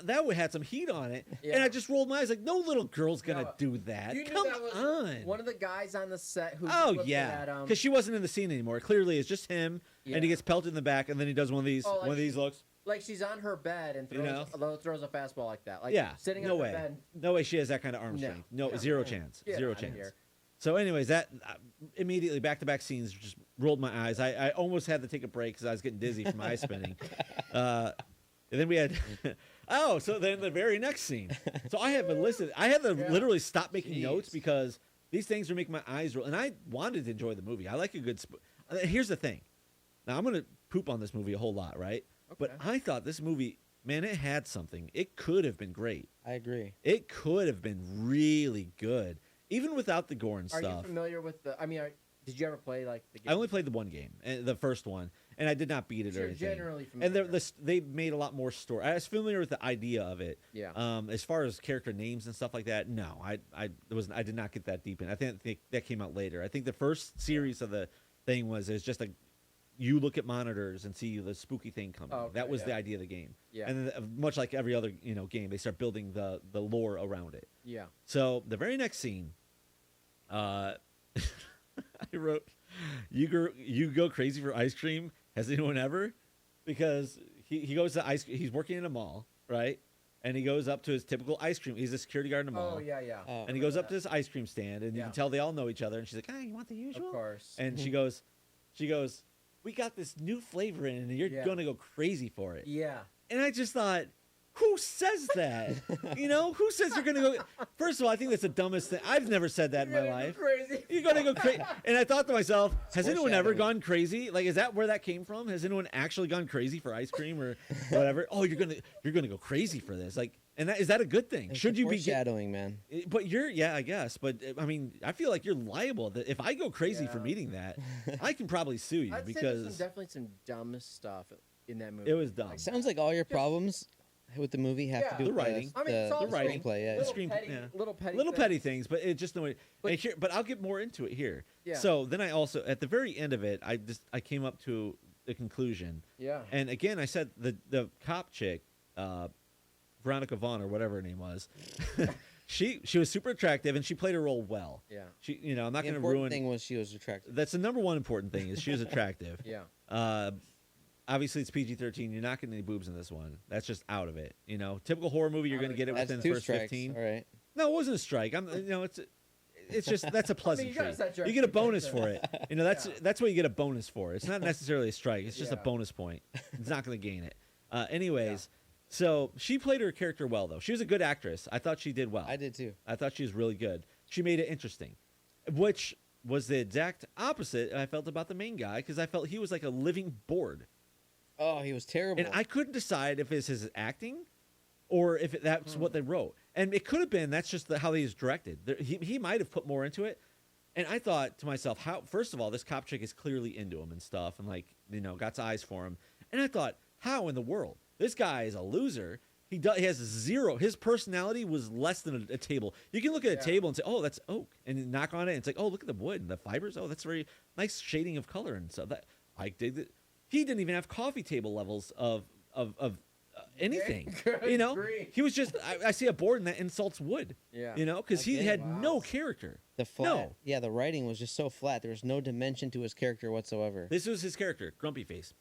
[SPEAKER 3] that would had some heat on it. And
[SPEAKER 1] Yeah.
[SPEAKER 3] I just rolled my eyes like, no little girl's going to
[SPEAKER 1] No,
[SPEAKER 3] do that.
[SPEAKER 1] You knew
[SPEAKER 3] Come
[SPEAKER 1] that was
[SPEAKER 3] on.
[SPEAKER 1] one of the guys on the set who.
[SPEAKER 3] Oh,
[SPEAKER 1] looked
[SPEAKER 3] yeah.
[SPEAKER 1] At him.
[SPEAKER 3] Because she wasn't in the scene anymore. Clearly it's just him.
[SPEAKER 1] Yeah.
[SPEAKER 3] And he gets pelted in the back. And then he does one of these,
[SPEAKER 1] Oh, like
[SPEAKER 3] one of these
[SPEAKER 1] she-
[SPEAKER 3] looks.
[SPEAKER 1] Like she's on her bed and
[SPEAKER 3] You
[SPEAKER 1] throws a fastball like that. Like
[SPEAKER 3] Yeah.
[SPEAKER 1] sitting
[SPEAKER 3] no
[SPEAKER 1] on
[SPEAKER 3] way.
[SPEAKER 1] her bed.
[SPEAKER 3] No way she has that kind of arm
[SPEAKER 1] No.
[SPEAKER 3] strength. No,
[SPEAKER 1] Come
[SPEAKER 3] zero
[SPEAKER 1] on.
[SPEAKER 3] chance.
[SPEAKER 1] Get
[SPEAKER 3] Zero
[SPEAKER 1] outta
[SPEAKER 3] chance.
[SPEAKER 1] here.
[SPEAKER 3] So, anyways, that immediately back-to-back scenes just rolled my eyes. I almost had to take a break because I was getting dizzy from my eyes spinning. And then we had, so then the very next scene. So I have enlisted. I had to
[SPEAKER 1] Yeah.
[SPEAKER 3] literally stop making
[SPEAKER 2] Jeez.
[SPEAKER 3] notes because these things are making my eyes roll. And I wanted to enjoy the movie. I like a good. Here's the thing. Now I'm gonna poop on this movie a whole lot, right? But
[SPEAKER 1] Okay.
[SPEAKER 3] I thought this movie, man, it had something. It could have been great.
[SPEAKER 2] I agree.
[SPEAKER 3] It could have been really good, even without the gore and
[SPEAKER 1] Are you
[SPEAKER 3] stuff.
[SPEAKER 1] familiar with the? I mean, did you ever play like the game?
[SPEAKER 3] I only played the one game, the first one, and I did not beat it
[SPEAKER 1] You're
[SPEAKER 3] or anything.
[SPEAKER 1] generally familiar.
[SPEAKER 3] And they made a lot more story. I was familiar with the idea of it.
[SPEAKER 1] Yeah.
[SPEAKER 3] As far as character names and stuff like that, no, I did not get that deep in. I think that came out later. I think the first series of the thing was just like you look at monitors and see the spooky thing coming.
[SPEAKER 1] Oh, okay,
[SPEAKER 3] that was
[SPEAKER 1] yeah.
[SPEAKER 3] the idea of the game.
[SPEAKER 1] Yeah.
[SPEAKER 3] And then, much like every other game, they start building the lore around it.
[SPEAKER 1] Yeah.
[SPEAKER 3] So the very next scene, I wrote, "You go crazy for ice cream. Has anyone ever?" Because he goes to he's working in a mall, right? And he goes up to his typical ice cream. He's a security guard in a mall.
[SPEAKER 1] Oh yeah, yeah.
[SPEAKER 2] Oh.
[SPEAKER 3] And he goes up to this ice cream stand, and you
[SPEAKER 1] Yeah.
[SPEAKER 3] can tell they all know each other. And she's like, "You want the usual?"
[SPEAKER 1] Of course.
[SPEAKER 3] And she goes, "We got this new flavor in, and you're
[SPEAKER 1] Yeah.
[SPEAKER 3] gonna go crazy for it."
[SPEAKER 1] Yeah.
[SPEAKER 3] And I just thought, who says that? Who says you're gonna go? First of all, I think that's the dumbest thing. I've never said that in my
[SPEAKER 1] You're gonna go
[SPEAKER 3] life.
[SPEAKER 1] Crazy.
[SPEAKER 3] You're gonna go crazy. And I thought to myself, has anyone ever
[SPEAKER 2] foreshadowing.
[SPEAKER 3] gone crazy? Like, is that where that came from? Has anyone actually gone crazy for ice cream or whatever? Oh, you're gonna go crazy for this. Like, and is that a good thing?
[SPEAKER 2] It's
[SPEAKER 3] Should
[SPEAKER 2] the
[SPEAKER 3] you be?
[SPEAKER 2] foreshadowing, man?
[SPEAKER 3] But I guess. But I mean, I feel like you're liable. That if I go crazy for
[SPEAKER 1] Yeah.
[SPEAKER 3] meeting that, I can probably sue you
[SPEAKER 1] I'd say there's
[SPEAKER 3] because
[SPEAKER 1] definitely some dumb stuff in that movie.
[SPEAKER 3] it was dumb.
[SPEAKER 2] Sounds like all your problems with the movie have
[SPEAKER 1] Yeah.
[SPEAKER 2] to do
[SPEAKER 3] The
[SPEAKER 2] with
[SPEAKER 3] writing.
[SPEAKER 1] I mean, it's all
[SPEAKER 3] the writing.
[SPEAKER 2] screenplay. Yeah,
[SPEAKER 1] little
[SPEAKER 3] Screen-
[SPEAKER 1] petty,
[SPEAKER 3] yeah.
[SPEAKER 1] little petty,
[SPEAKER 3] Little
[SPEAKER 1] things.
[SPEAKER 3] petty things, but it just the way.
[SPEAKER 1] But-
[SPEAKER 3] But I'll get more into it here.
[SPEAKER 1] Yeah.
[SPEAKER 3] So then I also at the very end of it, I came up to the conclusion,
[SPEAKER 1] Yeah.
[SPEAKER 3] and again I said the cop chick, Veronica Vaughn or whatever her name was, she was super attractive and she played her role well.
[SPEAKER 1] Yeah.
[SPEAKER 3] I'm not
[SPEAKER 2] the
[SPEAKER 3] going to
[SPEAKER 2] important
[SPEAKER 3] ruin.
[SPEAKER 2] thing was she was attractive.
[SPEAKER 3] That's the number one important thing is she was attractive.
[SPEAKER 1] Yeah.
[SPEAKER 3] Obviously it's PG-13. You're not getting any boobs in this one. That's just out of it. Typical horror movie, you're going to get it
[SPEAKER 2] That's
[SPEAKER 3] within the
[SPEAKER 2] 2
[SPEAKER 3] first
[SPEAKER 2] strikes.
[SPEAKER 3] 15.
[SPEAKER 2] All right.
[SPEAKER 3] No, it wasn't a strike. It's just that's a pleasantry.
[SPEAKER 1] gotta set your
[SPEAKER 3] You get a bonus
[SPEAKER 1] expectations.
[SPEAKER 3] for it. That's what you get a bonus for. It's not necessarily a strike. It's just a
[SPEAKER 1] Yeah.
[SPEAKER 3] bonus point. It's not going to gain it. Anyways, so she played her character well though. She was a good actress. I thought she did well.
[SPEAKER 2] I did too.
[SPEAKER 3] I thought she was really good. She made it interesting, which was the exact opposite I felt about the main guy because I felt he was like a living board.
[SPEAKER 2] Oh, he was terrible.
[SPEAKER 3] And I couldn't decide if it's his acting or if that's what they wrote. And it could have been that's just how he was directed. He might have put more into it. And I thought to myself, how? First of all, this cop chick is clearly into him and stuff and got eyes for him. And I thought, how in the world? This guy is a loser. He has zero. His personality was less than a table. You can look at a
[SPEAKER 1] Yeah.
[SPEAKER 3] table and say, "Oh, that's oak," and knock on it. And it's like, "Oh, look at the wood and the fibers. Oh, that's very nice shading of color and stuff." That I dig it. He didn't even have coffee table levels of anything.
[SPEAKER 1] Good grief.
[SPEAKER 3] He was just. I see a board and that insults wood.
[SPEAKER 1] Yeah.
[SPEAKER 3] Because he
[SPEAKER 2] Okay.
[SPEAKER 3] had no
[SPEAKER 1] Wow.
[SPEAKER 3] character.
[SPEAKER 2] the flat.
[SPEAKER 3] No.
[SPEAKER 2] Yeah, the writing was just so flat. There was no dimension to his character whatsoever.
[SPEAKER 3] This was his character, grumpy face.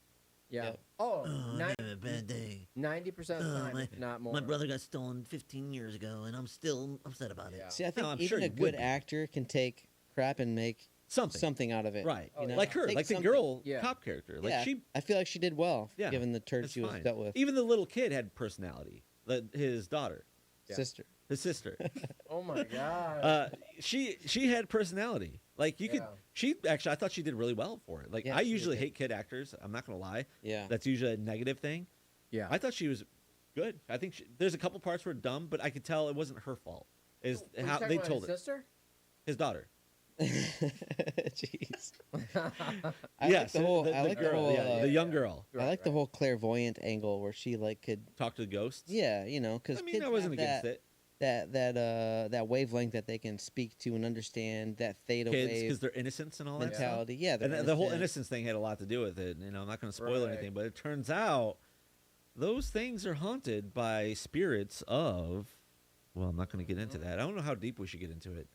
[SPEAKER 1] Yeah.
[SPEAKER 2] Yep.
[SPEAKER 1] Oh,
[SPEAKER 4] I'm having a bad day.
[SPEAKER 1] 90% of the time, if not more.
[SPEAKER 4] My brother got stolen 15 years ago, and I'm still upset about it.
[SPEAKER 1] Yeah.
[SPEAKER 2] See, I think
[SPEAKER 3] No, I'm
[SPEAKER 2] even
[SPEAKER 3] sure
[SPEAKER 2] a
[SPEAKER 3] you would
[SPEAKER 2] good
[SPEAKER 3] be.
[SPEAKER 2] actor can take crap and make
[SPEAKER 3] Something.
[SPEAKER 2] out of it.
[SPEAKER 3] Right.
[SPEAKER 1] Oh, yeah.
[SPEAKER 3] Like her,
[SPEAKER 2] Take
[SPEAKER 3] like the
[SPEAKER 2] something.
[SPEAKER 3] girl
[SPEAKER 1] Yeah.
[SPEAKER 3] cop character. Like
[SPEAKER 2] Yeah,
[SPEAKER 3] she.
[SPEAKER 2] I feel like she did well,
[SPEAKER 3] Yeah,
[SPEAKER 2] given the turd
[SPEAKER 3] That's
[SPEAKER 2] she was
[SPEAKER 3] fine.
[SPEAKER 2] dealt with.
[SPEAKER 3] Even the little kid had personality. His daughter,
[SPEAKER 1] Yeah.
[SPEAKER 2] Sister.
[SPEAKER 3] his sister.
[SPEAKER 1] Oh my god.
[SPEAKER 3] She had personality. Like you could.
[SPEAKER 1] Yeah.
[SPEAKER 3] She actually, I thought she did really well for it. Like
[SPEAKER 2] Yeah,
[SPEAKER 3] I
[SPEAKER 2] she
[SPEAKER 3] usually
[SPEAKER 2] did.
[SPEAKER 3] hate kid actors. I'm not gonna lie.
[SPEAKER 2] Yeah.
[SPEAKER 3] That's usually a negative thing.
[SPEAKER 1] yeah.
[SPEAKER 3] I thought she was good. I think there's a couple parts were dumb, but I could tell it wasn't her fault. Is
[SPEAKER 1] Were you
[SPEAKER 3] how
[SPEAKER 1] talking
[SPEAKER 3] they
[SPEAKER 1] about
[SPEAKER 3] told
[SPEAKER 1] his
[SPEAKER 3] it.
[SPEAKER 1] sister?
[SPEAKER 3] His daughter.
[SPEAKER 2] Jeez. I
[SPEAKER 3] Yes,
[SPEAKER 2] like the whole. I
[SPEAKER 3] the
[SPEAKER 2] like
[SPEAKER 3] girl,
[SPEAKER 2] the whole.
[SPEAKER 3] yeah, the young girl.
[SPEAKER 2] I like the whole clairvoyant angle where she could.
[SPEAKER 3] Talk to the ghosts.
[SPEAKER 2] Yeah, because
[SPEAKER 3] I mean, I wasn't against it.
[SPEAKER 2] that wavelength that they can speak to and understand, that theta
[SPEAKER 3] Kids,
[SPEAKER 2] wave
[SPEAKER 3] because they're innocents and all that stuff.
[SPEAKER 2] mentality. Yeah, they're
[SPEAKER 3] And the whole
[SPEAKER 2] innocent.
[SPEAKER 3] innocence thing had a lot to do with it. I'm not going to spoil
[SPEAKER 1] Right.
[SPEAKER 3] anything, but it turns out those things are haunted by spirits of. Well, I'm not going to get into that. I don't know how deep we should get into it.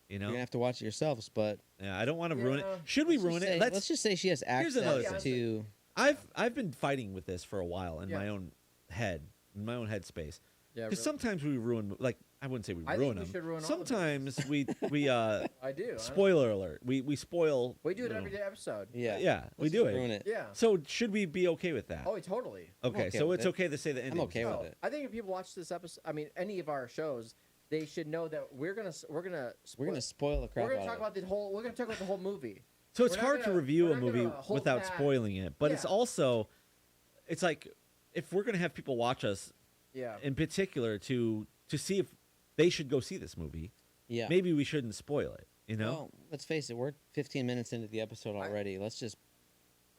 [SPEAKER 2] You're gonna have to watch it yourselves, but
[SPEAKER 3] Yeah, I don't want to ruin it.
[SPEAKER 1] Yeah.
[SPEAKER 3] Should we
[SPEAKER 2] let's
[SPEAKER 3] ruin
[SPEAKER 2] just
[SPEAKER 3] it?
[SPEAKER 2] say- let's just say she has
[SPEAKER 3] Here's another
[SPEAKER 2] access
[SPEAKER 1] thing.
[SPEAKER 2] to.
[SPEAKER 3] I've been fighting with this for a while in
[SPEAKER 1] Yeah.
[SPEAKER 3] my own head, in my own headspace.
[SPEAKER 1] Yeah.
[SPEAKER 3] Because sometimes we ruin, like I wouldn't say we
[SPEAKER 1] I think
[SPEAKER 3] ruin
[SPEAKER 1] we
[SPEAKER 3] them.
[SPEAKER 1] should ruin all the
[SPEAKER 3] Sometimes we
[SPEAKER 1] I do.
[SPEAKER 3] spoiler alert. We spoil.
[SPEAKER 1] We do it
[SPEAKER 3] you know,
[SPEAKER 1] every episode.
[SPEAKER 2] Yeah,
[SPEAKER 3] Yeah, we
[SPEAKER 2] let's
[SPEAKER 3] do
[SPEAKER 2] just
[SPEAKER 3] it.
[SPEAKER 2] Ruin it.
[SPEAKER 1] Yeah.
[SPEAKER 3] So should we be okay with that?
[SPEAKER 1] Oh, totally.
[SPEAKER 3] okay,
[SPEAKER 2] okay
[SPEAKER 3] so
[SPEAKER 2] with
[SPEAKER 3] it's
[SPEAKER 2] it.
[SPEAKER 3] okay to say the ending.
[SPEAKER 2] okay with it.
[SPEAKER 1] I think if people watch this episode, I mean, any of our shows, they should know that we're gonna
[SPEAKER 2] We're gonna spoil the crap
[SPEAKER 1] we're gonna
[SPEAKER 2] out
[SPEAKER 1] talk
[SPEAKER 2] of
[SPEAKER 1] about the whole. We're gonna talk about the whole movie.
[SPEAKER 3] So it's
[SPEAKER 1] We're not
[SPEAKER 3] hard to
[SPEAKER 1] gonna-
[SPEAKER 3] review
[SPEAKER 1] we're
[SPEAKER 3] a
[SPEAKER 1] not
[SPEAKER 3] movie
[SPEAKER 1] gonna hold
[SPEAKER 3] without
[SPEAKER 1] back.
[SPEAKER 3] spoiling it, but it's
[SPEAKER 1] Yeah.
[SPEAKER 3] also, it's like if we're gonna have people watch us
[SPEAKER 1] Yeah.
[SPEAKER 3] in particular to see if they should go see this movie,
[SPEAKER 2] it. Yeah.
[SPEAKER 3] maybe we shouldn't spoil it.
[SPEAKER 2] Well, let's face it. We're 15 minutes into the episode already. Let's just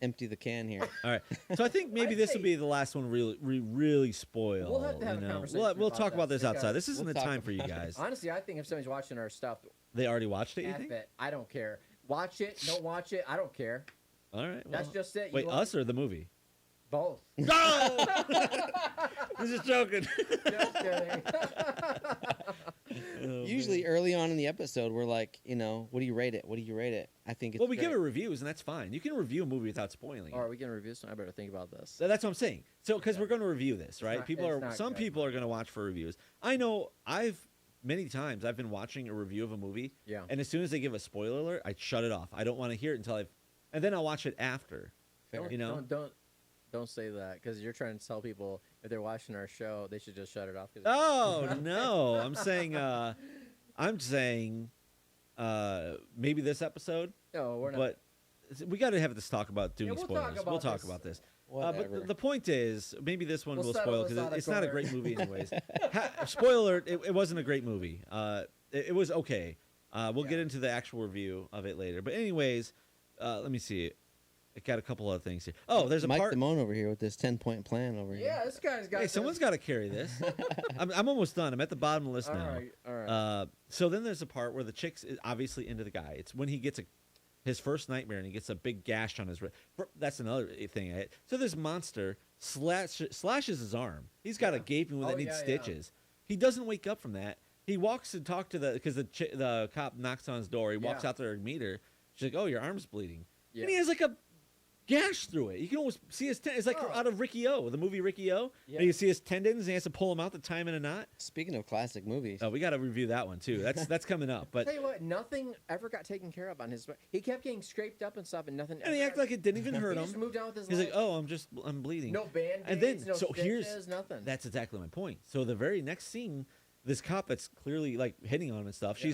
[SPEAKER 2] empty the can here.
[SPEAKER 3] All right. So I think maybe
[SPEAKER 1] I'd
[SPEAKER 3] this
[SPEAKER 1] say-
[SPEAKER 3] will be the last one really spoil.
[SPEAKER 1] We'll have to have a
[SPEAKER 3] you know?
[SPEAKER 1] conversation
[SPEAKER 3] We'll
[SPEAKER 1] about
[SPEAKER 3] talk
[SPEAKER 1] that
[SPEAKER 3] about this
[SPEAKER 1] because
[SPEAKER 3] outside. This isn't
[SPEAKER 2] we'll
[SPEAKER 3] the
[SPEAKER 2] talk
[SPEAKER 3] time for you
[SPEAKER 2] about it.
[SPEAKER 3] guys.
[SPEAKER 1] Honestly, I think if somebody's watching our stuff,
[SPEAKER 3] They already watched it, you
[SPEAKER 1] F
[SPEAKER 3] think?
[SPEAKER 1] it. I don't care. Watch it. Don't watch it. I don't care.
[SPEAKER 3] All right.
[SPEAKER 1] That's
[SPEAKER 3] well-
[SPEAKER 1] just it. You
[SPEAKER 3] Wait,
[SPEAKER 1] want-
[SPEAKER 3] us or the movie?
[SPEAKER 1] Both.
[SPEAKER 3] No! He's just joking.
[SPEAKER 1] Just kidding.
[SPEAKER 3] Oh,
[SPEAKER 2] Usually
[SPEAKER 3] man.
[SPEAKER 2] early on in the episode, we're like, what do you rate it? What do you rate it? I think it's
[SPEAKER 3] Well, we give
[SPEAKER 2] great.
[SPEAKER 3] it reviews, and that's fine. You can review a movie without spoiling
[SPEAKER 1] Or
[SPEAKER 3] it.
[SPEAKER 1] are we gonna review some? I better think about this.
[SPEAKER 3] So that's what I'm saying. So, because
[SPEAKER 1] Okay.
[SPEAKER 3] we're going to review this, right?
[SPEAKER 1] not-
[SPEAKER 3] People
[SPEAKER 1] it's
[SPEAKER 3] are
[SPEAKER 1] not
[SPEAKER 3] some
[SPEAKER 1] good.
[SPEAKER 3] people are going to watch for reviews. I know many times I've been watching a review of a movie,
[SPEAKER 1] Yeah.
[SPEAKER 3] and as soon as they give a spoiler alert, I shut it off. I don't want to hear it until and then I'll watch it after.
[SPEAKER 1] Don't,
[SPEAKER 3] you know?
[SPEAKER 1] don't say that because you're trying to tell people if they're watching our show, they should just shut it off. 'Cause
[SPEAKER 3] Oh no, I'm saying maybe this episode,
[SPEAKER 1] no, we're not.
[SPEAKER 3] but we got to have this talk about doing
[SPEAKER 1] we'll
[SPEAKER 3] spoilers.
[SPEAKER 1] talk
[SPEAKER 3] We'll
[SPEAKER 1] about
[SPEAKER 3] talk
[SPEAKER 1] this.
[SPEAKER 3] about this.
[SPEAKER 2] Whatever.
[SPEAKER 3] But the point is, maybe this one
[SPEAKER 1] We'll
[SPEAKER 3] will
[SPEAKER 1] settle
[SPEAKER 3] spoil
[SPEAKER 1] this
[SPEAKER 3] because
[SPEAKER 1] out of
[SPEAKER 3] it's not a
[SPEAKER 1] court.
[SPEAKER 3] great movie anyways. Spoiler, it wasn't a great movie. It was okay. We'll get
[SPEAKER 1] Yeah.
[SPEAKER 3] into the actual review of it later. But anyways, let me see. I got a couple other things here. Oh, there's a
[SPEAKER 2] Mike
[SPEAKER 3] part.
[SPEAKER 2] Damone over here with this 10-point plan over here.
[SPEAKER 1] yeah, this guy's got.
[SPEAKER 3] Hey, someone's got to carry this. I'm almost done. I'm at the bottom of the list
[SPEAKER 1] All
[SPEAKER 3] now.
[SPEAKER 1] right, all right.
[SPEAKER 3] So then there's a part where the chick's obviously into the guy. It's when he gets his first nightmare and he gets a big gash on his wrist. That's another thing. So this monster slashes his arm. He's got a
[SPEAKER 1] Yeah.
[SPEAKER 3] gaping wound that
[SPEAKER 1] Oh,
[SPEAKER 3] needs
[SPEAKER 1] yeah, yeah.
[SPEAKER 3] stitches. He doesn't wake up from that. He walks to talk to because the cop knocks on his door. He walks
[SPEAKER 1] Yeah.
[SPEAKER 3] out there to meet her. She's like, "Oh, your arm's bleeding,"
[SPEAKER 1] Yeah.
[SPEAKER 3] and he has like a gash through it. You can almost see his it's like
[SPEAKER 1] Oh.
[SPEAKER 3] out of Ricky O, the movie Ricky O.
[SPEAKER 1] Yeah.
[SPEAKER 3] And you see his tendons, and he has to pull them out to tie him in a knot.
[SPEAKER 2] Speaking of classic movies,
[SPEAKER 3] Oh, we got to review that one too. That's coming up. But
[SPEAKER 1] Tell you what, nothing ever got taken care of on his. He kept getting scraped up and stuff, and nothing.
[SPEAKER 3] and he
[SPEAKER 1] ever-
[SPEAKER 3] acted like it didn't even hurt
[SPEAKER 1] He just
[SPEAKER 3] him.
[SPEAKER 1] moved on with his
[SPEAKER 3] He's
[SPEAKER 1] life.
[SPEAKER 3] like, "Oh, I'm bleeding."
[SPEAKER 1] No band-aids,
[SPEAKER 3] And then
[SPEAKER 1] no
[SPEAKER 3] so
[SPEAKER 1] stitches,
[SPEAKER 3] here's
[SPEAKER 1] nothing.
[SPEAKER 3] That's exactly my point. So the very next scene, this cop that's clearly like hitting on him and stuff.
[SPEAKER 1] Yeah.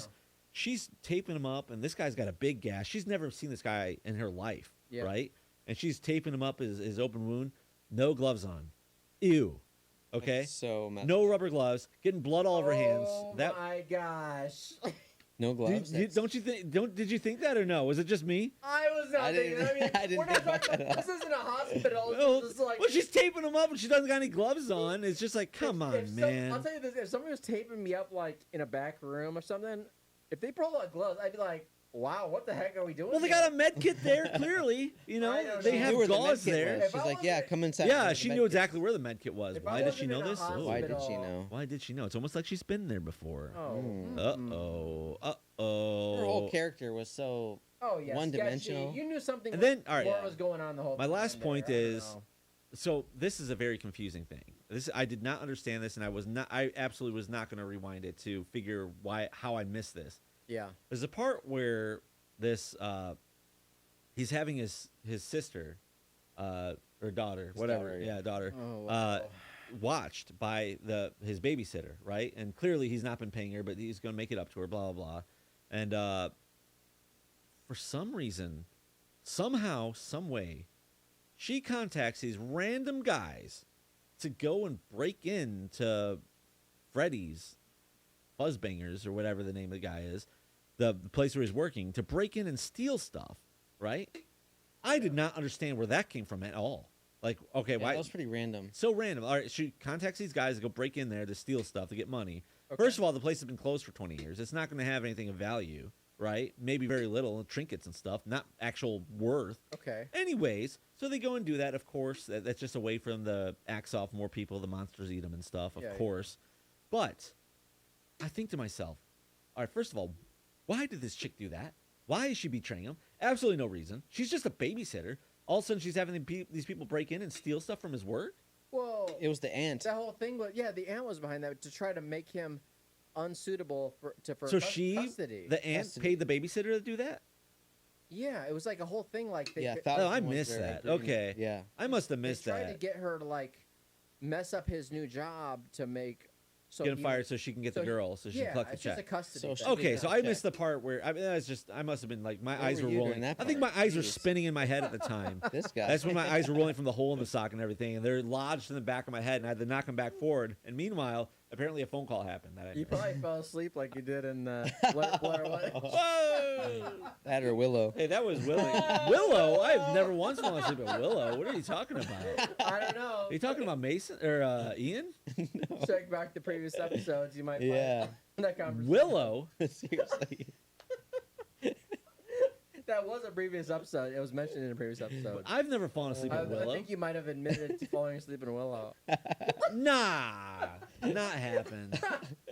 [SPEAKER 3] She's taping him up, and this guy's got a big gash. She's never seen this guy in her life,
[SPEAKER 1] Yeah.
[SPEAKER 3] right? And she's taping him up his open wound, no gloves on. Ew. Okay.
[SPEAKER 2] that's so messed
[SPEAKER 3] No rubber gloves, getting blood all over her hands.
[SPEAKER 1] Oh
[SPEAKER 3] That
[SPEAKER 1] my gosh!
[SPEAKER 2] no gloves.
[SPEAKER 3] don't you think? Did you think that or no? Was it just me?
[SPEAKER 1] I was not
[SPEAKER 2] I
[SPEAKER 1] thinking.
[SPEAKER 2] didn't-
[SPEAKER 1] I mean,
[SPEAKER 2] I didn't
[SPEAKER 1] we're not
[SPEAKER 2] think about
[SPEAKER 1] talking.
[SPEAKER 2] that at all.
[SPEAKER 1] This isn't a hospital.
[SPEAKER 3] Well,
[SPEAKER 1] This is like.
[SPEAKER 3] well, she's taping him up and she doesn't got any gloves on. It's just like, come on,
[SPEAKER 1] I'll
[SPEAKER 3] man.
[SPEAKER 1] tell you this: if somebody was taping me up like in a back room or something, if they pulled out gloves, I'd be like, "Wow, what the heck are we doing?"
[SPEAKER 3] Well, they
[SPEAKER 1] here?"
[SPEAKER 3] got a med kit there, clearly. You know,
[SPEAKER 1] I don't
[SPEAKER 3] they
[SPEAKER 1] know.
[SPEAKER 3] have
[SPEAKER 2] Knew where the
[SPEAKER 3] gauze
[SPEAKER 2] med kit
[SPEAKER 3] there.
[SPEAKER 2] was.
[SPEAKER 1] If
[SPEAKER 2] She's
[SPEAKER 1] I
[SPEAKER 2] like, yeah,
[SPEAKER 1] wasn't-
[SPEAKER 2] come inside.
[SPEAKER 3] Yeah,
[SPEAKER 2] There's
[SPEAKER 3] she
[SPEAKER 2] the
[SPEAKER 3] knew
[SPEAKER 2] med kit.
[SPEAKER 3] exactly where the med kit was.
[SPEAKER 1] If I
[SPEAKER 3] Why did she
[SPEAKER 1] wasn't
[SPEAKER 3] know
[SPEAKER 1] in a
[SPEAKER 3] this?
[SPEAKER 2] Why did she
[SPEAKER 1] hospital-
[SPEAKER 2] know?
[SPEAKER 3] Why did she know? It's almost like she's been there before.
[SPEAKER 1] Oh.
[SPEAKER 2] Hmm.
[SPEAKER 3] Uh-oh.
[SPEAKER 2] Her
[SPEAKER 3] Uh-oh.
[SPEAKER 2] whole character was so.
[SPEAKER 1] Oh yeah.
[SPEAKER 2] One-dimensional.
[SPEAKER 1] sketchy. You knew something.
[SPEAKER 3] And then- all right.
[SPEAKER 1] more was going on the whole.
[SPEAKER 3] My
[SPEAKER 1] time
[SPEAKER 3] last
[SPEAKER 1] there.
[SPEAKER 3] point
[SPEAKER 1] I don't
[SPEAKER 3] is-
[SPEAKER 1] know.
[SPEAKER 3] So this is a very confusing thing. I did not understand this, and I absolutely was not going to rewind it to figure how I missed this.
[SPEAKER 1] Yeah.
[SPEAKER 3] There's a part where this he's having his sister or daughter, whatever,
[SPEAKER 2] daughter,
[SPEAKER 3] yeah, daughter,
[SPEAKER 1] Oh, wow.
[SPEAKER 3] watched by his babysitter, right? And clearly he's not been paying her, but he's going to make it up to her, blah blah blah. And for some reason, somehow, some way, she contacts these random guys to go and break into Freddy's Fuzzbangers or whatever the name of the guy is, the place where he's working, to break in and steal stuff, right? I did not understand where that came from at all. Like, okay,
[SPEAKER 2] Yeah,
[SPEAKER 3] why?
[SPEAKER 2] that was pretty random.
[SPEAKER 3] So random. All right, she contacts these guys to go break in there to steal stuff to get money.
[SPEAKER 1] Okay.
[SPEAKER 3] First of all, the place has been closed for 20 years. It's not going to have anything of value, right? Maybe very little, trinkets and stuff, not actual worth.
[SPEAKER 1] Okay.
[SPEAKER 3] Anyways, so they go and do that, of course. That's just a way for them to axe off more people. The monsters eat them and stuff, of
[SPEAKER 1] Yeah, yeah.
[SPEAKER 3] course. But I think to myself, all right, first of all, why did this chick do that? Why is she betraying him? Absolutely no reason. She's just a babysitter. All of a sudden, she's having these people break in and steal stuff from his work?
[SPEAKER 1] Well,
[SPEAKER 2] It was the ant.
[SPEAKER 1] that whole thing was the aunt was behind that to try to make him unsuitable for
[SPEAKER 3] So
[SPEAKER 1] custody.
[SPEAKER 3] the aunt,
[SPEAKER 2] Custody.
[SPEAKER 3] paid the babysitter to do that?
[SPEAKER 1] Yeah, it was like a whole thing. Like they,
[SPEAKER 2] Yeah,
[SPEAKER 1] they,
[SPEAKER 2] Falcon
[SPEAKER 3] Oh, I
[SPEAKER 2] was
[SPEAKER 3] missed
[SPEAKER 2] there.
[SPEAKER 3] that. Okay.
[SPEAKER 2] Yeah.
[SPEAKER 3] I must have
[SPEAKER 1] they
[SPEAKER 3] missed
[SPEAKER 1] tried to
[SPEAKER 3] that.
[SPEAKER 1] get her to like mess up his new job to make
[SPEAKER 3] Get him
[SPEAKER 1] he-
[SPEAKER 3] fired so she can get
[SPEAKER 1] so
[SPEAKER 3] the
[SPEAKER 1] he-
[SPEAKER 3] girl, so she
[SPEAKER 1] yeah,
[SPEAKER 3] can collect the
[SPEAKER 1] it's just a
[SPEAKER 3] check.
[SPEAKER 1] custody.
[SPEAKER 2] So
[SPEAKER 1] thing.
[SPEAKER 2] she-
[SPEAKER 3] Okay, so I
[SPEAKER 2] check.
[SPEAKER 3] missed the part where I must have been like my
[SPEAKER 2] Where
[SPEAKER 3] eyes
[SPEAKER 2] were
[SPEAKER 3] were
[SPEAKER 2] you
[SPEAKER 3] rolling.
[SPEAKER 2] during that
[SPEAKER 3] I think
[SPEAKER 2] part?
[SPEAKER 3] my eyes were
[SPEAKER 2] Jeez.
[SPEAKER 3] spinning in my head at the time.
[SPEAKER 2] This guy.
[SPEAKER 3] That's when my eyes were rolling from the hole in the sock and everything, and they're lodged in the back of my head, and I had to knock them back forward. And meanwhile, apparently a phone call happened. That I
[SPEAKER 1] You
[SPEAKER 3] missed.
[SPEAKER 1] probably fell asleep like you did in Blair Witch.
[SPEAKER 3] Whoa!
[SPEAKER 2] That or Willow.
[SPEAKER 3] Hey, that was Willow. I've never once fallen asleep at Willow. What are you talking about?
[SPEAKER 1] I don't know.
[SPEAKER 3] Are you talking about Mason or Ian?
[SPEAKER 1] Check back the previous episodes. You might find
[SPEAKER 2] Yeah.
[SPEAKER 1] that conversation.
[SPEAKER 3] Willow?
[SPEAKER 2] Seriously.
[SPEAKER 1] That was a previous episode. It was mentioned in a previous episode.
[SPEAKER 3] I've never fallen asleep
[SPEAKER 1] I
[SPEAKER 3] at Willow.
[SPEAKER 1] think you might have admitted to falling asleep in Willow.
[SPEAKER 3] Nah, not happen.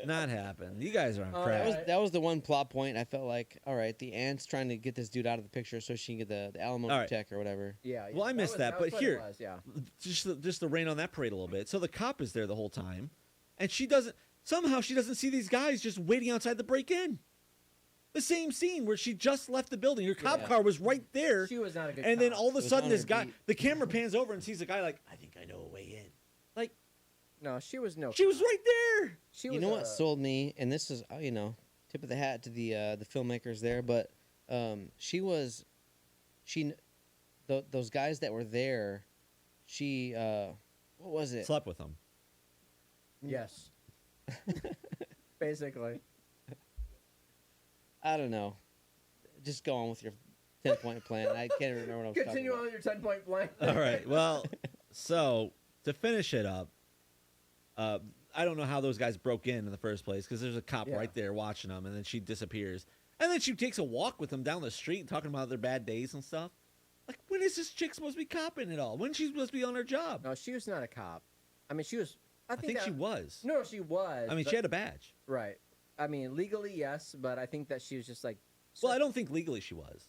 [SPEAKER 3] Not happen. You guys are on
[SPEAKER 1] All
[SPEAKER 3] crack.
[SPEAKER 1] right.
[SPEAKER 2] That was the one plot point I felt like, all right, the aunt's trying to get this dude out of the picture so she can get the alimony
[SPEAKER 3] All right.
[SPEAKER 2] check or whatever.
[SPEAKER 1] Yeah.
[SPEAKER 3] Well, I missed that, but
[SPEAKER 1] was what
[SPEAKER 3] here-
[SPEAKER 1] it was, yeah.
[SPEAKER 3] Just to rain on that parade a little bit. So the cop is there the whole time, and she doesn't see these guys just waiting outside the break-in. The same scene where she just left the building. Her cop
[SPEAKER 1] Yeah.
[SPEAKER 3] car was right there.
[SPEAKER 1] She was not a good.
[SPEAKER 3] And then
[SPEAKER 1] cop.
[SPEAKER 3] all of a
[SPEAKER 2] was
[SPEAKER 3] sudden,
[SPEAKER 2] on
[SPEAKER 3] this
[SPEAKER 2] her
[SPEAKER 3] guy,
[SPEAKER 2] beat.
[SPEAKER 3] the camera pans over and sees a guy like, I think I know a way in. Like,
[SPEAKER 1] No, she was no.
[SPEAKER 3] she was right there.
[SPEAKER 1] She
[SPEAKER 2] You
[SPEAKER 1] was
[SPEAKER 2] know what sold me, and this is tip of the hat to the filmmakers there, but those guys that were there, what was it?
[SPEAKER 3] Slept with him.
[SPEAKER 1] Yes. Basically.
[SPEAKER 2] I don't know. Just go on with your 10-point plan. I can't remember what I was
[SPEAKER 1] Continue
[SPEAKER 2] talking
[SPEAKER 1] on with your 10-point plan.
[SPEAKER 3] All right. Well, so to finish it up, I don't know how those guys broke in the first place because there's a cop
[SPEAKER 1] Yeah.
[SPEAKER 3] right there watching them, and then she disappears, and then she takes a walk with them down the street, talking about their bad days and stuff. Like, when is this chick supposed to be copping at all? When is she supposed to be on her job?
[SPEAKER 1] No, she was not a cop. I mean, she was.
[SPEAKER 3] I think she was.
[SPEAKER 1] No, she was.
[SPEAKER 3] I mean,
[SPEAKER 1] but-
[SPEAKER 3] she had a badge.
[SPEAKER 1] Right. I mean, legally, yes, but I think that she was just like.
[SPEAKER 3] Well, I don't think legally she was.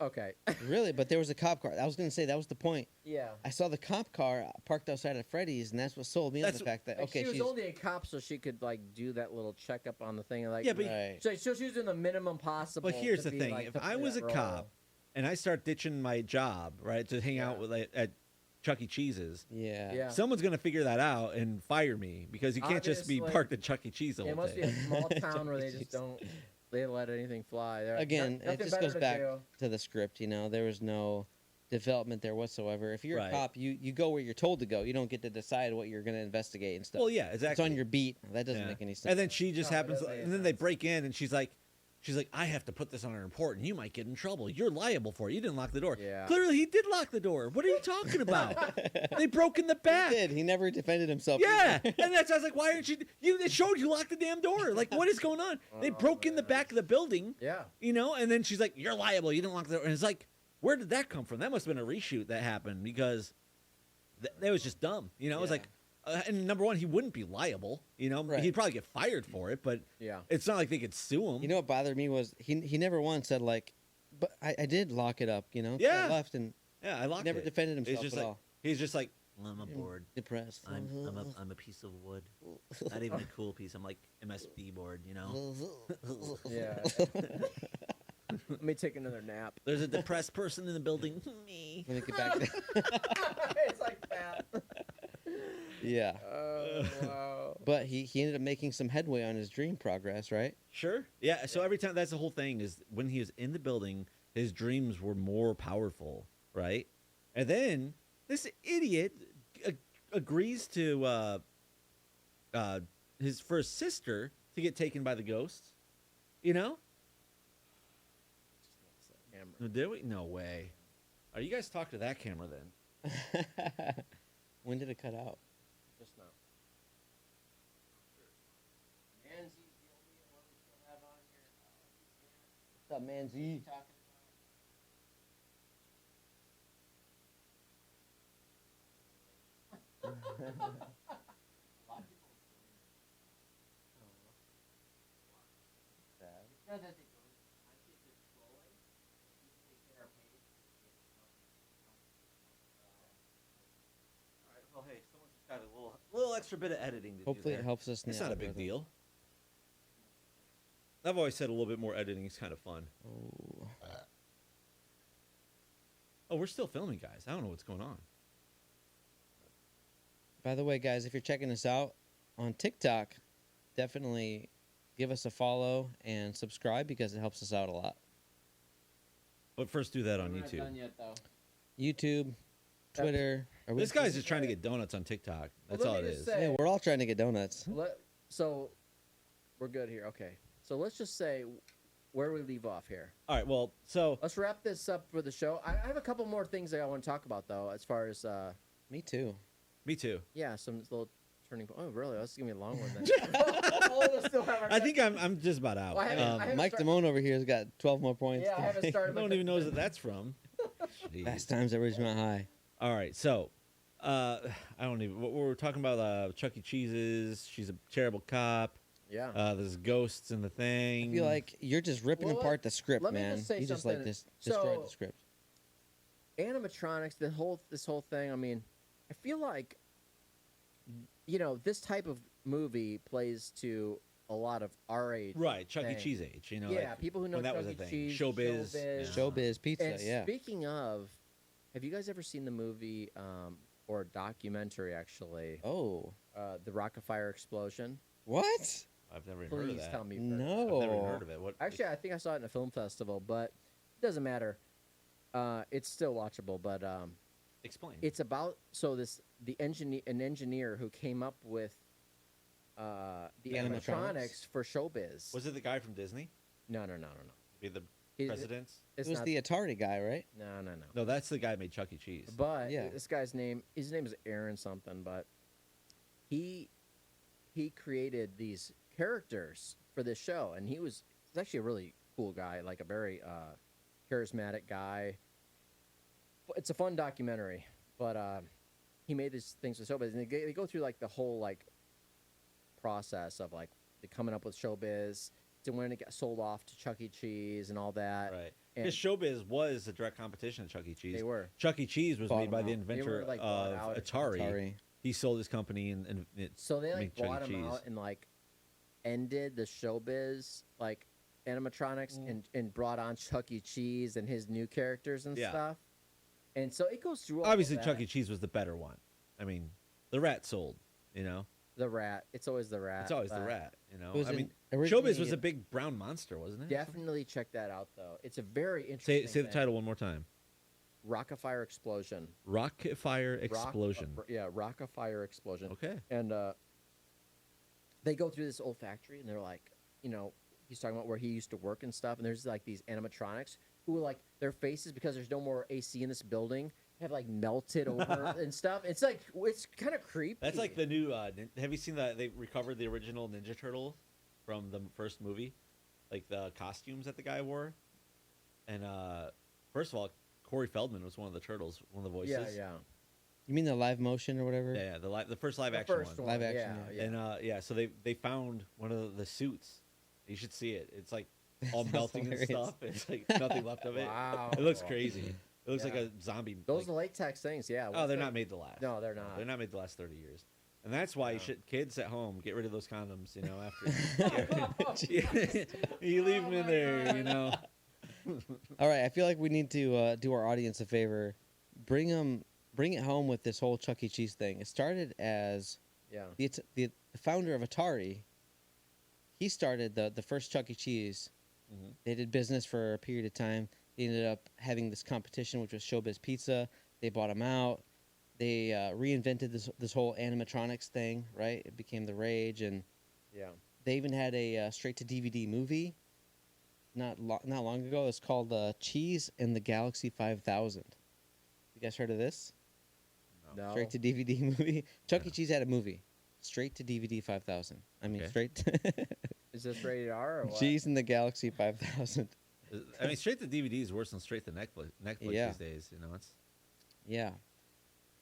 [SPEAKER 1] Okay.
[SPEAKER 2] about. Really? But there was a cop car. I was going to say that was the point.
[SPEAKER 1] Yeah.
[SPEAKER 2] I saw the cop car parked outside of Freddy's, and that's what sold me on
[SPEAKER 3] That's-
[SPEAKER 2] the fact that,
[SPEAKER 1] Like,
[SPEAKER 2] okay,
[SPEAKER 1] she was
[SPEAKER 2] she's...
[SPEAKER 1] only a cop, so she could like do that little checkup on the thing, and like.
[SPEAKER 3] Yeah, but
[SPEAKER 2] Right.
[SPEAKER 1] So she was doing the minimum possible.
[SPEAKER 3] But here's
[SPEAKER 1] to
[SPEAKER 3] the
[SPEAKER 1] be,
[SPEAKER 3] thing:
[SPEAKER 1] like,
[SPEAKER 3] if
[SPEAKER 1] to
[SPEAKER 3] I
[SPEAKER 1] play
[SPEAKER 3] was a
[SPEAKER 1] that role.
[SPEAKER 3] cop and I start ditching my job, right, to hang out
[SPEAKER 1] Yeah.
[SPEAKER 3] with at Chuck E. Cheese's,
[SPEAKER 2] Yeah.
[SPEAKER 1] Yeah.
[SPEAKER 3] someone's gonna figure that out and fire me because you can't just be
[SPEAKER 1] Obviously,
[SPEAKER 3] parked at Chuck E. Cheese the
[SPEAKER 1] It
[SPEAKER 3] whole
[SPEAKER 1] must be
[SPEAKER 3] day.
[SPEAKER 1] a small town where they
[SPEAKER 2] Jeez.
[SPEAKER 1] just don't. They let anything fly. They're,
[SPEAKER 2] Again, it
[SPEAKER 1] nothing
[SPEAKER 2] just
[SPEAKER 1] better
[SPEAKER 2] goes
[SPEAKER 1] to
[SPEAKER 2] back
[SPEAKER 1] do.
[SPEAKER 2] to the script. There was no development there whatsoever. If you're
[SPEAKER 3] Right.
[SPEAKER 2] a cop, you go where you're told to go. You don't get to decide what you're going to investigate and stuff.
[SPEAKER 3] Well, yeah, exactly.
[SPEAKER 2] It's on your beat. That doesn't
[SPEAKER 3] Yeah.
[SPEAKER 2] make any sense.
[SPEAKER 3] And then she just
[SPEAKER 1] No, it
[SPEAKER 3] happens,
[SPEAKER 1] doesn't make
[SPEAKER 3] and then
[SPEAKER 1] sense.
[SPEAKER 3] they break in, and she's like, I have to put this on a report, and you might get in trouble. You're liable for it. You didn't lock the door.
[SPEAKER 1] Yeah.
[SPEAKER 3] Clearly, he did lock the door. What are you talking about? They broke in the back.
[SPEAKER 2] He did. He never defended himself.
[SPEAKER 3] Yeah,
[SPEAKER 2] either.
[SPEAKER 3] and that's I was like, why aren't you? It showed you locked the damn door. Like, what is going on? They
[SPEAKER 1] Oh,
[SPEAKER 3] broke in the
[SPEAKER 1] man.
[SPEAKER 3] back of the building,
[SPEAKER 1] Yeah.
[SPEAKER 3] and then she's like, you're liable. You didn't lock the door. And it's like, where did that come from? That must have been a reshoot that happened because that was just dumb. It was
[SPEAKER 2] Yeah.
[SPEAKER 3] like, and number one, he wouldn't be liable.
[SPEAKER 2] Right.
[SPEAKER 3] He'd probably get fired for it, but
[SPEAKER 1] Yeah.
[SPEAKER 3] it's not like they could sue him.
[SPEAKER 2] You know what bothered me was he never once said like, but I did lock it up.
[SPEAKER 3] Yeah.
[SPEAKER 2] I left and
[SPEAKER 3] Yeah, I locked
[SPEAKER 2] never
[SPEAKER 3] it.
[SPEAKER 2] defended
[SPEAKER 3] He's
[SPEAKER 2] himself
[SPEAKER 3] just
[SPEAKER 2] at
[SPEAKER 3] like,
[SPEAKER 2] all.
[SPEAKER 3] he's just like,
[SPEAKER 4] I'm bored.
[SPEAKER 2] Depressed.
[SPEAKER 4] I'm a piece of wood. Not even a cool piece. I'm like MSB board, you know.
[SPEAKER 1] Yeah. Let me take another nap.
[SPEAKER 3] there's a depressed person in the building. Me.
[SPEAKER 2] Let me get back.
[SPEAKER 1] It's like that.
[SPEAKER 2] Yeah.
[SPEAKER 1] Oh wow.
[SPEAKER 2] But he ended up making some headway on his dream progress, right?
[SPEAKER 3] Sure. Yeah. So every time, that's the whole thing, is when he was in the building, his dreams were more powerful, right? And then this idiot agrees to his first sister to get taken by the ghosts.
[SPEAKER 1] Camera.
[SPEAKER 3] Did we? No way. Are you guys talking to that camera then?
[SPEAKER 2] When did it cut out?
[SPEAKER 1] Just now. Manzy's the only one we still have on here.
[SPEAKER 2] What's up, man? Z?
[SPEAKER 1] Now that they go, I think they're trolling. You can hit our page.
[SPEAKER 3] All right. Well, hey, someone just got a little extra bit of editing to
[SPEAKER 2] Hopefully
[SPEAKER 3] do
[SPEAKER 2] it
[SPEAKER 3] there.
[SPEAKER 2] helps us. in
[SPEAKER 3] It's
[SPEAKER 2] the
[SPEAKER 3] not a big
[SPEAKER 2] algorithm.
[SPEAKER 3] deal. I've always said a little bit more editing is kind of fun.
[SPEAKER 2] Oh.
[SPEAKER 3] Oh, we're still filming, guys. I don't know what's going on.
[SPEAKER 2] By the way, guys, if you're checking us out on TikTok, definitely give us a follow and subscribe because it helps us out a lot.
[SPEAKER 3] But first, do that on
[SPEAKER 1] We're not
[SPEAKER 3] YouTube.
[SPEAKER 1] done yet, though.
[SPEAKER 2] YouTube, Twitter. Are we-
[SPEAKER 3] This guy's just trying to get donuts on TikTok. That's
[SPEAKER 1] let
[SPEAKER 3] all
[SPEAKER 1] me
[SPEAKER 3] it
[SPEAKER 1] just
[SPEAKER 3] is.
[SPEAKER 1] say-
[SPEAKER 2] Yeah, we're all trying to get donuts.
[SPEAKER 1] Let, So we're good here. Okay. So let's just say where we leave off here.
[SPEAKER 3] All right. Well, so
[SPEAKER 1] Let's wrap this up for the show. I have a couple more things that I want to talk about though, as far as
[SPEAKER 2] Me too.
[SPEAKER 3] me too.
[SPEAKER 1] yeah, some little turning. Oh, really? That's gonna be a long one then. All of us still have our
[SPEAKER 3] I think I'm just about out.
[SPEAKER 1] Well, I haven't
[SPEAKER 2] Mike
[SPEAKER 1] start-
[SPEAKER 2] Damone over here has got 12 more points.
[SPEAKER 1] Yeah, I haven't
[SPEAKER 3] I
[SPEAKER 1] started.
[SPEAKER 3] don't even know where that's from.
[SPEAKER 2] Fast
[SPEAKER 3] Jeez.
[SPEAKER 2] times at Ridgemont High.
[SPEAKER 3] All right, so I don't even. What we're talking about? Chuck E. Cheese's. She's a terrible cop.
[SPEAKER 1] Yeah.
[SPEAKER 3] There's ghosts in the thing.
[SPEAKER 2] I feel like you're just ripping
[SPEAKER 1] Well,
[SPEAKER 2] apart the script,
[SPEAKER 1] let me
[SPEAKER 2] man.
[SPEAKER 1] just say
[SPEAKER 2] You just like
[SPEAKER 1] something.
[SPEAKER 2] this destroyed
[SPEAKER 1] So-
[SPEAKER 2] the script.
[SPEAKER 1] Animatronics, this whole thing. I mean, I feel like, this type of movie plays to a lot of our age.
[SPEAKER 3] right, Chuck E.
[SPEAKER 1] thing.
[SPEAKER 3] Cheese age. You know,
[SPEAKER 1] Yeah,
[SPEAKER 3] like,
[SPEAKER 1] people who know
[SPEAKER 3] when that
[SPEAKER 1] Chuck
[SPEAKER 3] was a
[SPEAKER 1] E.
[SPEAKER 3] thing.
[SPEAKER 1] Cheese,
[SPEAKER 3] Showbiz.
[SPEAKER 1] Showbiz.
[SPEAKER 3] yeah.
[SPEAKER 2] Showbiz pizza,
[SPEAKER 1] And
[SPEAKER 2] yeah.
[SPEAKER 1] speaking of, have you guys ever seen the movie or documentary actually,
[SPEAKER 2] Oh,
[SPEAKER 1] the Rockafire Explosion?
[SPEAKER 2] what?
[SPEAKER 3] I've never even heard
[SPEAKER 1] Please
[SPEAKER 3] of that.
[SPEAKER 1] tell me. you've heard of it.
[SPEAKER 3] I've never even
[SPEAKER 2] No.
[SPEAKER 3] heard of it. What?
[SPEAKER 1] Actually, I think I saw it in a film festival, but it doesn't matter. It's still watchable, but
[SPEAKER 3] Explain.
[SPEAKER 1] it's about an engineer who came up with the
[SPEAKER 2] The
[SPEAKER 1] animatronics
[SPEAKER 2] animatronics?
[SPEAKER 1] for Showbiz.
[SPEAKER 3] Was it the guy from Disney?
[SPEAKER 1] No.
[SPEAKER 3] Be the
[SPEAKER 1] He-
[SPEAKER 3] presidents?
[SPEAKER 1] It's
[SPEAKER 2] It was
[SPEAKER 1] not,
[SPEAKER 2] the Atari guy, right?
[SPEAKER 1] no.
[SPEAKER 3] No, that's the guy who made Chuck E. Cheese.
[SPEAKER 1] But
[SPEAKER 2] Yeah.
[SPEAKER 1] this guy's his name is Aaron something, but he created these characters for this show, and he's actually a really cool guy, like a very charismatic guy. It's a fun documentary, but he made these things with Showbiz, and they go through like the whole like process of like they coming up with Showbiz to when it got sold off to Chuck E. Cheese and all that.
[SPEAKER 3] Right.
[SPEAKER 1] And
[SPEAKER 3] Because Showbiz was a direct competition to Chuck E. Cheese.
[SPEAKER 1] they were.
[SPEAKER 3] Chuck E. Cheese was
[SPEAKER 2] Bought
[SPEAKER 3] made by
[SPEAKER 2] them
[SPEAKER 3] the
[SPEAKER 2] out.
[SPEAKER 1] They were,
[SPEAKER 3] inventor
[SPEAKER 1] like, bought out
[SPEAKER 3] of
[SPEAKER 1] or
[SPEAKER 3] Atari.
[SPEAKER 2] Atari.
[SPEAKER 3] He sold his company and it
[SPEAKER 1] So they like
[SPEAKER 3] made Chuck E.
[SPEAKER 1] bought him
[SPEAKER 3] Cheese.
[SPEAKER 1] out and like ended the Showbiz like animatronics and brought on Chuck E. Cheese and his new characters and
[SPEAKER 3] Yeah.
[SPEAKER 1] stuff. And so it goes through all
[SPEAKER 3] Obviously,
[SPEAKER 1] of
[SPEAKER 3] Chuck
[SPEAKER 1] that.
[SPEAKER 3] E. Cheese was the better one. I mean, the rat sold. You know,
[SPEAKER 1] The rat. It's always the rat.
[SPEAKER 3] it's always the
[SPEAKER 1] but
[SPEAKER 3] rat. You know,
[SPEAKER 2] It was
[SPEAKER 3] I mean,
[SPEAKER 2] originally-
[SPEAKER 3] Showbiz was a big brown monster, wasn't it?
[SPEAKER 1] Definitely check that out though. It's a very interesting.
[SPEAKER 3] Say the
[SPEAKER 1] thing.
[SPEAKER 3] title one more time.
[SPEAKER 1] Rockafire Explosion.
[SPEAKER 3] Rocket Fire Explosion.
[SPEAKER 1] Rockafire Explosion.
[SPEAKER 3] Okay.
[SPEAKER 1] And they go through this old factory, and they're like, he's talking about where he used to work and stuff. And there's like these animatronics who, like, their faces, because there's no more AC in this building, have like melted over and stuff. It's like it's kind of creepy.
[SPEAKER 3] That's like the new. Have you seen that they recovered the original Ninja Turtle from the first movie, like the costumes that the guy wore? And first of all, Corey Feldman was one of the turtles, one of the voices.
[SPEAKER 1] yeah.
[SPEAKER 2] You mean the live motion or whatever?
[SPEAKER 3] Yeah, the first live
[SPEAKER 1] The
[SPEAKER 3] action
[SPEAKER 1] first
[SPEAKER 3] one.
[SPEAKER 2] Live action,
[SPEAKER 1] yeah.
[SPEAKER 3] And so they found one of the suits. You should see it. It's like all
[SPEAKER 2] Sounds
[SPEAKER 3] melting and
[SPEAKER 2] hilarious.
[SPEAKER 3] stuff. It's like nothing left of it.
[SPEAKER 1] Wow.
[SPEAKER 3] It looks crazy. It looks like
[SPEAKER 1] Yeah.
[SPEAKER 3] a zombie.
[SPEAKER 1] Those
[SPEAKER 3] like-
[SPEAKER 1] latex things, yeah.
[SPEAKER 3] oh, they're not made to last.
[SPEAKER 1] No, they're not.
[SPEAKER 3] They're not made to last 30 years. And that's why you
[SPEAKER 1] No.
[SPEAKER 3] should, kids at home, get rid of those condoms, after. You leave them in there,
[SPEAKER 2] All right, I feel like we need to do our audience a favor. Bring it home with this whole Chuck E. Cheese thing. It started as
[SPEAKER 1] Yeah.
[SPEAKER 2] the founder of Atari. He started the first Chuck E. Cheese.
[SPEAKER 3] Mhm.
[SPEAKER 2] They did business for a period of time. They ended up having this competition, which was Showbiz Pizza. They bought them out. They reinvented this whole animatronics thing, right? It became the rage, and
[SPEAKER 1] Yeah.
[SPEAKER 2] they even had a straight to DVD movie. Not long ago. It's called Cheese and the Galaxy 5000. You guys heard of this?
[SPEAKER 1] No.
[SPEAKER 2] Straight to DVD movie. Chuck E.
[SPEAKER 3] No.
[SPEAKER 2] Cheese had a movie. Straight to DVD 5000. I mean,
[SPEAKER 3] Okay.
[SPEAKER 2] straight
[SPEAKER 1] Is this rated R or what?
[SPEAKER 2] Cheese and the Galaxy 5000.
[SPEAKER 3] I mean, straight to DVD is worse than straight to Netflix
[SPEAKER 2] Yeah.
[SPEAKER 3] these days. It's
[SPEAKER 2] Yeah.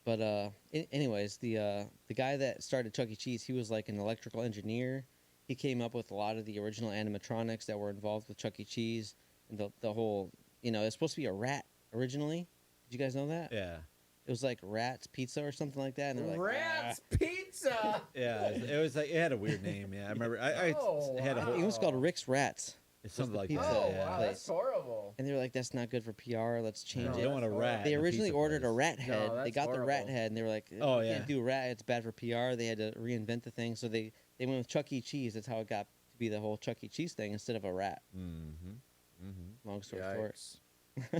[SPEAKER 2] But anyways, the guy that started Chuck E. Cheese, he was like an electrical engineer. He came up with a lot of the original animatronics that were involved with Chuck E. Cheese and the whole, it's supposed to be a rat originally. Did you guys know that?
[SPEAKER 3] yeah,
[SPEAKER 2] It was like Rat's Pizza or something like that, and they're like,
[SPEAKER 1] Rat's Pizza.
[SPEAKER 3] yeah. It was like it had a weird name. Yeah, I remember. I
[SPEAKER 1] Oh,
[SPEAKER 3] had a
[SPEAKER 1] wow.
[SPEAKER 3] whole.
[SPEAKER 2] It was called Rick's Rats.
[SPEAKER 3] It's something
[SPEAKER 2] the
[SPEAKER 3] like
[SPEAKER 2] pizza.
[SPEAKER 3] that.
[SPEAKER 1] Oh
[SPEAKER 3] yeah.
[SPEAKER 1] wow, that's horrible.
[SPEAKER 2] And they were like, that's not good for PR. Let's change
[SPEAKER 1] No,
[SPEAKER 3] You
[SPEAKER 2] it.
[SPEAKER 3] don't want a
[SPEAKER 1] that's
[SPEAKER 3] rat.
[SPEAKER 1] horrible.
[SPEAKER 2] They
[SPEAKER 3] in a
[SPEAKER 2] originally
[SPEAKER 3] pizza
[SPEAKER 2] ordered a
[SPEAKER 3] place.
[SPEAKER 2] rat head.
[SPEAKER 1] No,
[SPEAKER 2] They
[SPEAKER 1] that's
[SPEAKER 2] got the rat
[SPEAKER 1] horrible.
[SPEAKER 2] head, and they were like,
[SPEAKER 3] Oh,
[SPEAKER 2] we
[SPEAKER 3] yeah.
[SPEAKER 2] can't do rat. It's bad for PR. They had to reinvent the thing. So they went with Chuck E. Cheese. That's how it got to be the whole Chuck E. Cheese thing instead of a rat.
[SPEAKER 3] Mm-hmm. Mm-hmm.
[SPEAKER 2] Long story short.
[SPEAKER 1] Yikes.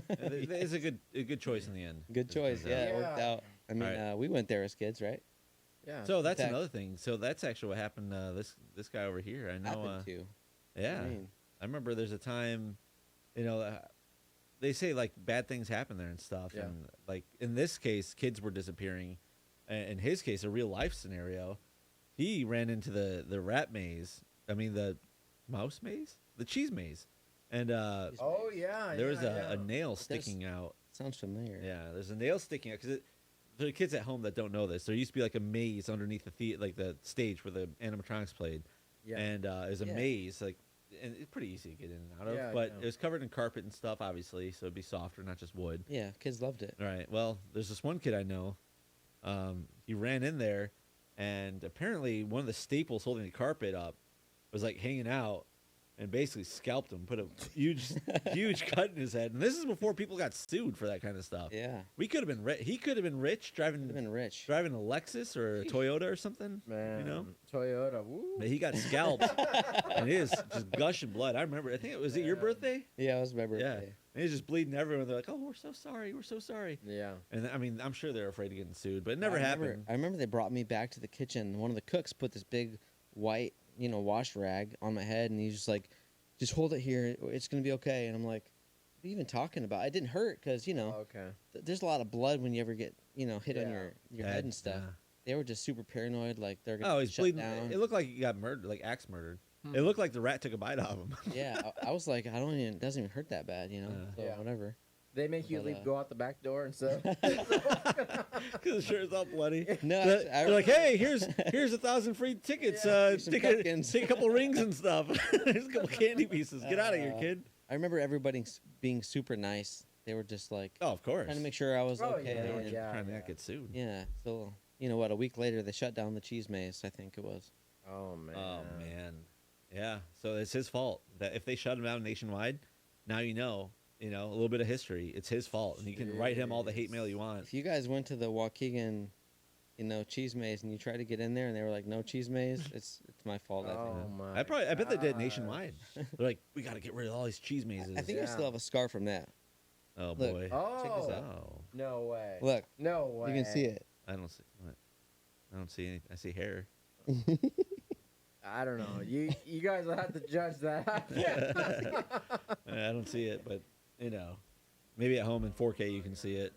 [SPEAKER 3] It's a good choice in the end.
[SPEAKER 2] Good choice.
[SPEAKER 3] It
[SPEAKER 2] Yeah,
[SPEAKER 3] turns
[SPEAKER 2] it worked
[SPEAKER 1] Yeah.
[SPEAKER 2] out. I mean,
[SPEAKER 3] Alright.
[SPEAKER 2] we went there as kids, right?
[SPEAKER 1] Yeah.
[SPEAKER 3] So that's
[SPEAKER 2] fact-
[SPEAKER 3] another thing. So that's actually what happened. This guy over here. I know.
[SPEAKER 2] Happened to.
[SPEAKER 3] Yeah.
[SPEAKER 2] I mean,
[SPEAKER 3] I remember there's a time, they say like bad things happen there and stuff.
[SPEAKER 1] Yeah.
[SPEAKER 3] And like in this case, kids were disappearing. In his case, a real life scenario, he ran into the rat maze. I mean the mouse maze, the cheese maze, and
[SPEAKER 1] Oh yeah.
[SPEAKER 3] there was
[SPEAKER 1] yeah,
[SPEAKER 3] a
[SPEAKER 1] yeah.
[SPEAKER 3] nail sticking out.
[SPEAKER 2] sounds familiar.
[SPEAKER 3] Yeah, there's a nail sticking out because for the kids at home that don't know this, there used to be like a maze underneath the stage where the animatronics played.
[SPEAKER 1] Yeah.
[SPEAKER 3] And it was a
[SPEAKER 2] Yeah.
[SPEAKER 3] maze, and it's pretty easy to get in and out of.
[SPEAKER 1] Yeah,
[SPEAKER 3] but
[SPEAKER 1] yeah.
[SPEAKER 3] it was covered in carpet and stuff, obviously, so it'd be softer, not just wood.
[SPEAKER 2] Yeah, kids loved it.
[SPEAKER 3] All right. Well, there's this one kid I know. He ran in there, and apparently one of the staples holding the carpet up was like hanging out, and basically scalped him, put a huge cut in his head. And this is before people got sued for that kind of stuff.
[SPEAKER 2] Yeah,
[SPEAKER 3] We could have been rich. He could have been rich
[SPEAKER 2] would have been rich.
[SPEAKER 3] driving a Lexus or a Toyota or something.
[SPEAKER 1] Man,
[SPEAKER 3] You know?
[SPEAKER 1] Toyota. Woo.
[SPEAKER 3] But he got scalped, and he is just gushing blood. I remember. I think it your
[SPEAKER 1] Yeah.
[SPEAKER 3] birthday.
[SPEAKER 2] Yeah, it was my
[SPEAKER 3] Yeah,
[SPEAKER 2] birthday.
[SPEAKER 3] and he's just bleeding everywhere. They're like, "Oh, we're so sorry. We're so sorry."
[SPEAKER 1] Yeah.
[SPEAKER 3] And I mean, I'm sure they're afraid of getting sued, but it never
[SPEAKER 2] I remember-
[SPEAKER 3] happened.
[SPEAKER 2] I remember they brought me back to the kitchen. One of the cooks put this big white, wash rag on my head, and he's just like, "Just hold it here. It's gonna be okay." And I'm like, "What are you even talking about?" It didn't hurt because
[SPEAKER 1] Okay.
[SPEAKER 2] there's a lot of blood when you ever get hit on
[SPEAKER 1] Yeah.
[SPEAKER 2] your head and stuff.
[SPEAKER 3] Yeah.
[SPEAKER 2] They were just super paranoid, like they're gonna
[SPEAKER 3] Oh, he's
[SPEAKER 2] shut
[SPEAKER 3] bleeding.
[SPEAKER 2] down.
[SPEAKER 3] It looked like he got murdered, like axe murdered.
[SPEAKER 1] Hmm.
[SPEAKER 3] It looked like the rat took a bite out of him.
[SPEAKER 2] Yeah, I was like, it doesn't even hurt that bad,
[SPEAKER 3] Yeah.
[SPEAKER 2] So
[SPEAKER 1] Yeah.
[SPEAKER 2] whatever.
[SPEAKER 1] They make you
[SPEAKER 2] But,
[SPEAKER 1] go out the back door and stuff.
[SPEAKER 3] Because the shirt's all bloody.
[SPEAKER 2] No,
[SPEAKER 3] They're like, "Hey, here's 1,000 free tickets.
[SPEAKER 1] Yeah.
[SPEAKER 2] Here's some
[SPEAKER 3] Take
[SPEAKER 2] pumpkins."
[SPEAKER 3] take a couple rings and stuff. Here's a couple candy pieces. Get out of here,
[SPEAKER 2] Uh,
[SPEAKER 3] kid."
[SPEAKER 2] I remember everybody being super nice. They were just like
[SPEAKER 3] Oh, of course.
[SPEAKER 2] trying to make sure I was
[SPEAKER 1] Oh,
[SPEAKER 2] okay.
[SPEAKER 1] yeah,
[SPEAKER 3] They were
[SPEAKER 2] and-
[SPEAKER 1] yeah.
[SPEAKER 3] trying to not get sued.
[SPEAKER 2] Yeah, so what? A week later, they shut down the cheese maze. I think it was.
[SPEAKER 1] Oh man.
[SPEAKER 3] Oh man, yeah. So it's his fault that if they shut him down nationwide, now a little bit of history. It's his fault, and you can write him all the hate mail you want.
[SPEAKER 2] If you guys went to the Waukegan, cheese maze, and you tried to get in there, and they were like, "No cheese maze," it's my fault. I think.
[SPEAKER 1] Oh my.
[SPEAKER 3] I bet they did
[SPEAKER 1] gosh.
[SPEAKER 3] nationwide. They're like, we got to get rid of all these cheese mazes.
[SPEAKER 2] I think I
[SPEAKER 1] Yeah.
[SPEAKER 2] still have a scar from that.
[SPEAKER 3] Oh
[SPEAKER 2] Look.
[SPEAKER 3] boy.
[SPEAKER 2] Check this
[SPEAKER 1] Oh.
[SPEAKER 2] out.
[SPEAKER 3] Oh,
[SPEAKER 1] No way.
[SPEAKER 2] Look,
[SPEAKER 1] No way.
[SPEAKER 2] you can see it.
[SPEAKER 3] I don't see. What? I don't see any. I see hair.
[SPEAKER 1] I don't know. You guys will have to judge that.
[SPEAKER 3] I don't see it, but maybe at home in 4K you can see it.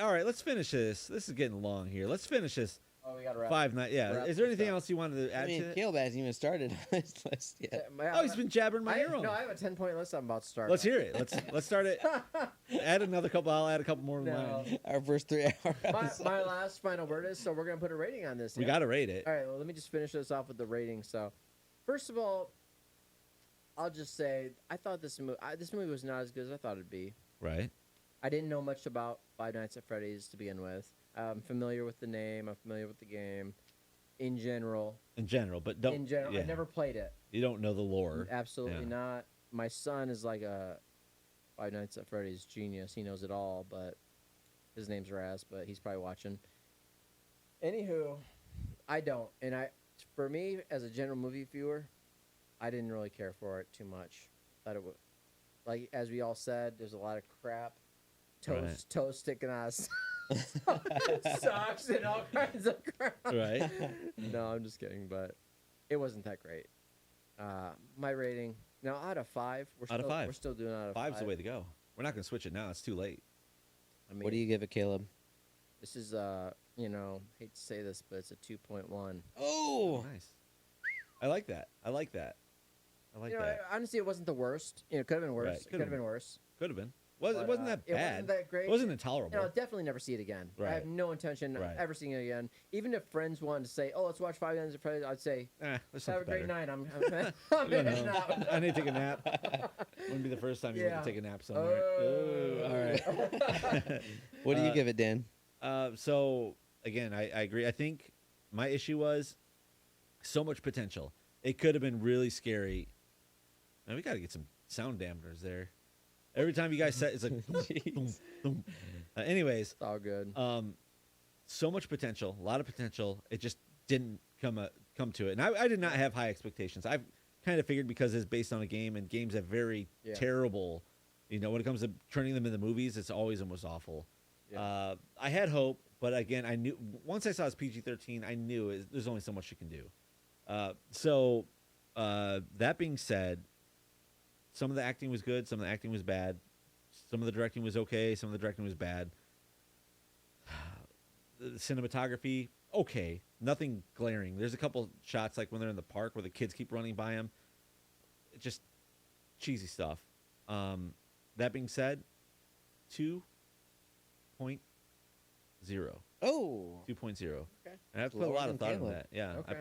[SPEAKER 3] All right, let's finish this. This is getting long here. Let's finish this.
[SPEAKER 1] Oh, we got to wrap.
[SPEAKER 3] 5 night. Yeah.
[SPEAKER 1] wrap
[SPEAKER 3] Is there
[SPEAKER 1] this
[SPEAKER 3] anything
[SPEAKER 1] up.
[SPEAKER 3] else you wanted to
[SPEAKER 2] I
[SPEAKER 3] add
[SPEAKER 2] mean,
[SPEAKER 3] to it?
[SPEAKER 2] Caleb hasn't even started on his list yet.
[SPEAKER 3] Oh, he's been jabbering my ear off.
[SPEAKER 1] No, I have a 10-point list I'm about to start.
[SPEAKER 3] Let's hear it. Let's start it. Add another couple. I'll add a couple more to
[SPEAKER 1] No.
[SPEAKER 3] mine.
[SPEAKER 2] Our first 3 hour
[SPEAKER 1] my,
[SPEAKER 2] episode.
[SPEAKER 1] my last final word is, so we're going to put a rating on this.
[SPEAKER 3] We
[SPEAKER 1] yeah?
[SPEAKER 3] got to rate it.
[SPEAKER 1] All right, well, let me just finish this off with the rating. So, first of all, I'll just say I thought this movie was not as good as I thought it'd be.
[SPEAKER 3] Right.
[SPEAKER 1] I didn't know much about Five Nights at Freddy's to begin with. I'm familiar with the name. I'm familiar with the game. In general,
[SPEAKER 3] In general, but don't.
[SPEAKER 1] I never played it.
[SPEAKER 3] You don't know the lore.
[SPEAKER 1] Absolutely
[SPEAKER 3] Yeah.
[SPEAKER 1] not. My son is like a Five Nights at Freddy's genius. He knows it all, but his name's Raz, but he's probably watching. Anywho, I don't. And for me, as a general movie viewer, I didn't really care for it too much. Thought it would, like as we all said, there's a lot of crap. Toast sticking out of socks and all kinds of crap.
[SPEAKER 3] Right.
[SPEAKER 1] No, I'm just kidding, but it wasn't that great. My rating now out of 5.
[SPEAKER 3] Out of 5.
[SPEAKER 1] We're still doing out of
[SPEAKER 3] 5's
[SPEAKER 1] 5.
[SPEAKER 3] the way to go. We're not going to switch it now. It's too late.
[SPEAKER 1] I mean,
[SPEAKER 2] What do you give it, Caleb?
[SPEAKER 1] This is hate to say this, but it's a 2.1.
[SPEAKER 2] Oh,
[SPEAKER 3] Nice. I like that. I like that. I like that.
[SPEAKER 1] Honestly, it wasn't the worst. It could have been worse.
[SPEAKER 3] Right,
[SPEAKER 1] It could have been worse.
[SPEAKER 3] Could have been.
[SPEAKER 1] But,
[SPEAKER 3] It wasn't that bad.
[SPEAKER 1] It wasn't that great.
[SPEAKER 3] It wasn't intolerable.
[SPEAKER 1] Definitely never see it again. I
[SPEAKER 3] Right.
[SPEAKER 1] have no intention of
[SPEAKER 3] Right.
[SPEAKER 1] ever seeing it again. Even if friends wanted to say, "Oh, let's watch Five Nights at Freddy's," I'd say,
[SPEAKER 3] There's
[SPEAKER 1] "Have
[SPEAKER 3] something
[SPEAKER 1] a great
[SPEAKER 3] better.
[SPEAKER 1] night." I'm
[SPEAKER 3] You
[SPEAKER 1] in and
[SPEAKER 3] know,
[SPEAKER 1] out.
[SPEAKER 3] I need to take a nap. Wouldn't be the first time you want
[SPEAKER 1] Yeah.
[SPEAKER 3] to take a nap somewhere.
[SPEAKER 1] Oh.
[SPEAKER 3] Ooh, all right.
[SPEAKER 2] what do you give it, Dan?
[SPEAKER 3] So again, I agree. I think my issue was so much potential. It could have been really scary. Man, we got to get some sound dampeners there. Every time you guys said, it's like, boom, boom. Anyways,
[SPEAKER 1] It's all good.
[SPEAKER 3] so much potential, a lot of potential. It just didn't come to it. And I did not have high expectations. I've kind of figured because it's based on a game, and games have very
[SPEAKER 1] Yeah.
[SPEAKER 3] terrible. When it comes to turning them into movies, it's always almost awful.
[SPEAKER 1] Yeah.
[SPEAKER 3] I had hope, but again, I knew once I saw it's PG-13, I knew there's only so much you can do. So that being said, some of the acting was good, some of the acting was bad, some of the directing was okay, some of the directing was bad. The cinematography, okay, nothing glaring. There's a couple shots like when they're in the park where the kids keep running by them, just cheesy stuff. That being said, 2.0.
[SPEAKER 2] Oh,
[SPEAKER 3] 2.0.
[SPEAKER 1] Okay.
[SPEAKER 3] And I've put a
[SPEAKER 2] Lower
[SPEAKER 3] lot
[SPEAKER 2] than
[SPEAKER 3] of thought into
[SPEAKER 2] Caleb.
[SPEAKER 3] that. Yeah.
[SPEAKER 1] Okay.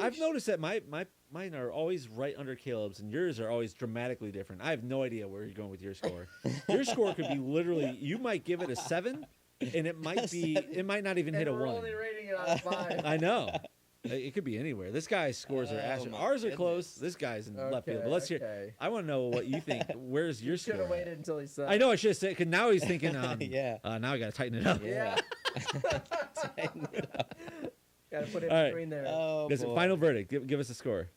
[SPEAKER 3] I've noticed that mine are always right under Caleb's, and yours are always dramatically different. I have no idea where you're going with your score. Your score could be literally, you might give it a 7, and it might be, it might not even hit a
[SPEAKER 1] And we're
[SPEAKER 3] 1.
[SPEAKER 1] only rating it out of 5.
[SPEAKER 3] I know. It could be anywhere. This guy's scores are
[SPEAKER 2] Oh,
[SPEAKER 3] astronomical.
[SPEAKER 2] my
[SPEAKER 3] Ours are close.
[SPEAKER 2] goodness.
[SPEAKER 3] This guy's in left field. But let's hear.
[SPEAKER 1] Okay.
[SPEAKER 3] I want to know what you think. Where's your
[SPEAKER 1] You should
[SPEAKER 3] score?
[SPEAKER 1] have waited until he said.
[SPEAKER 3] I know I should have said, because now he's thinking,
[SPEAKER 2] Yeah.
[SPEAKER 3] now I got to tighten it up.
[SPEAKER 1] Yeah. Got to put it
[SPEAKER 3] All right.
[SPEAKER 1] between there.
[SPEAKER 2] Oh,
[SPEAKER 3] Guys,
[SPEAKER 2] boy.
[SPEAKER 3] final verdict. Give us a score.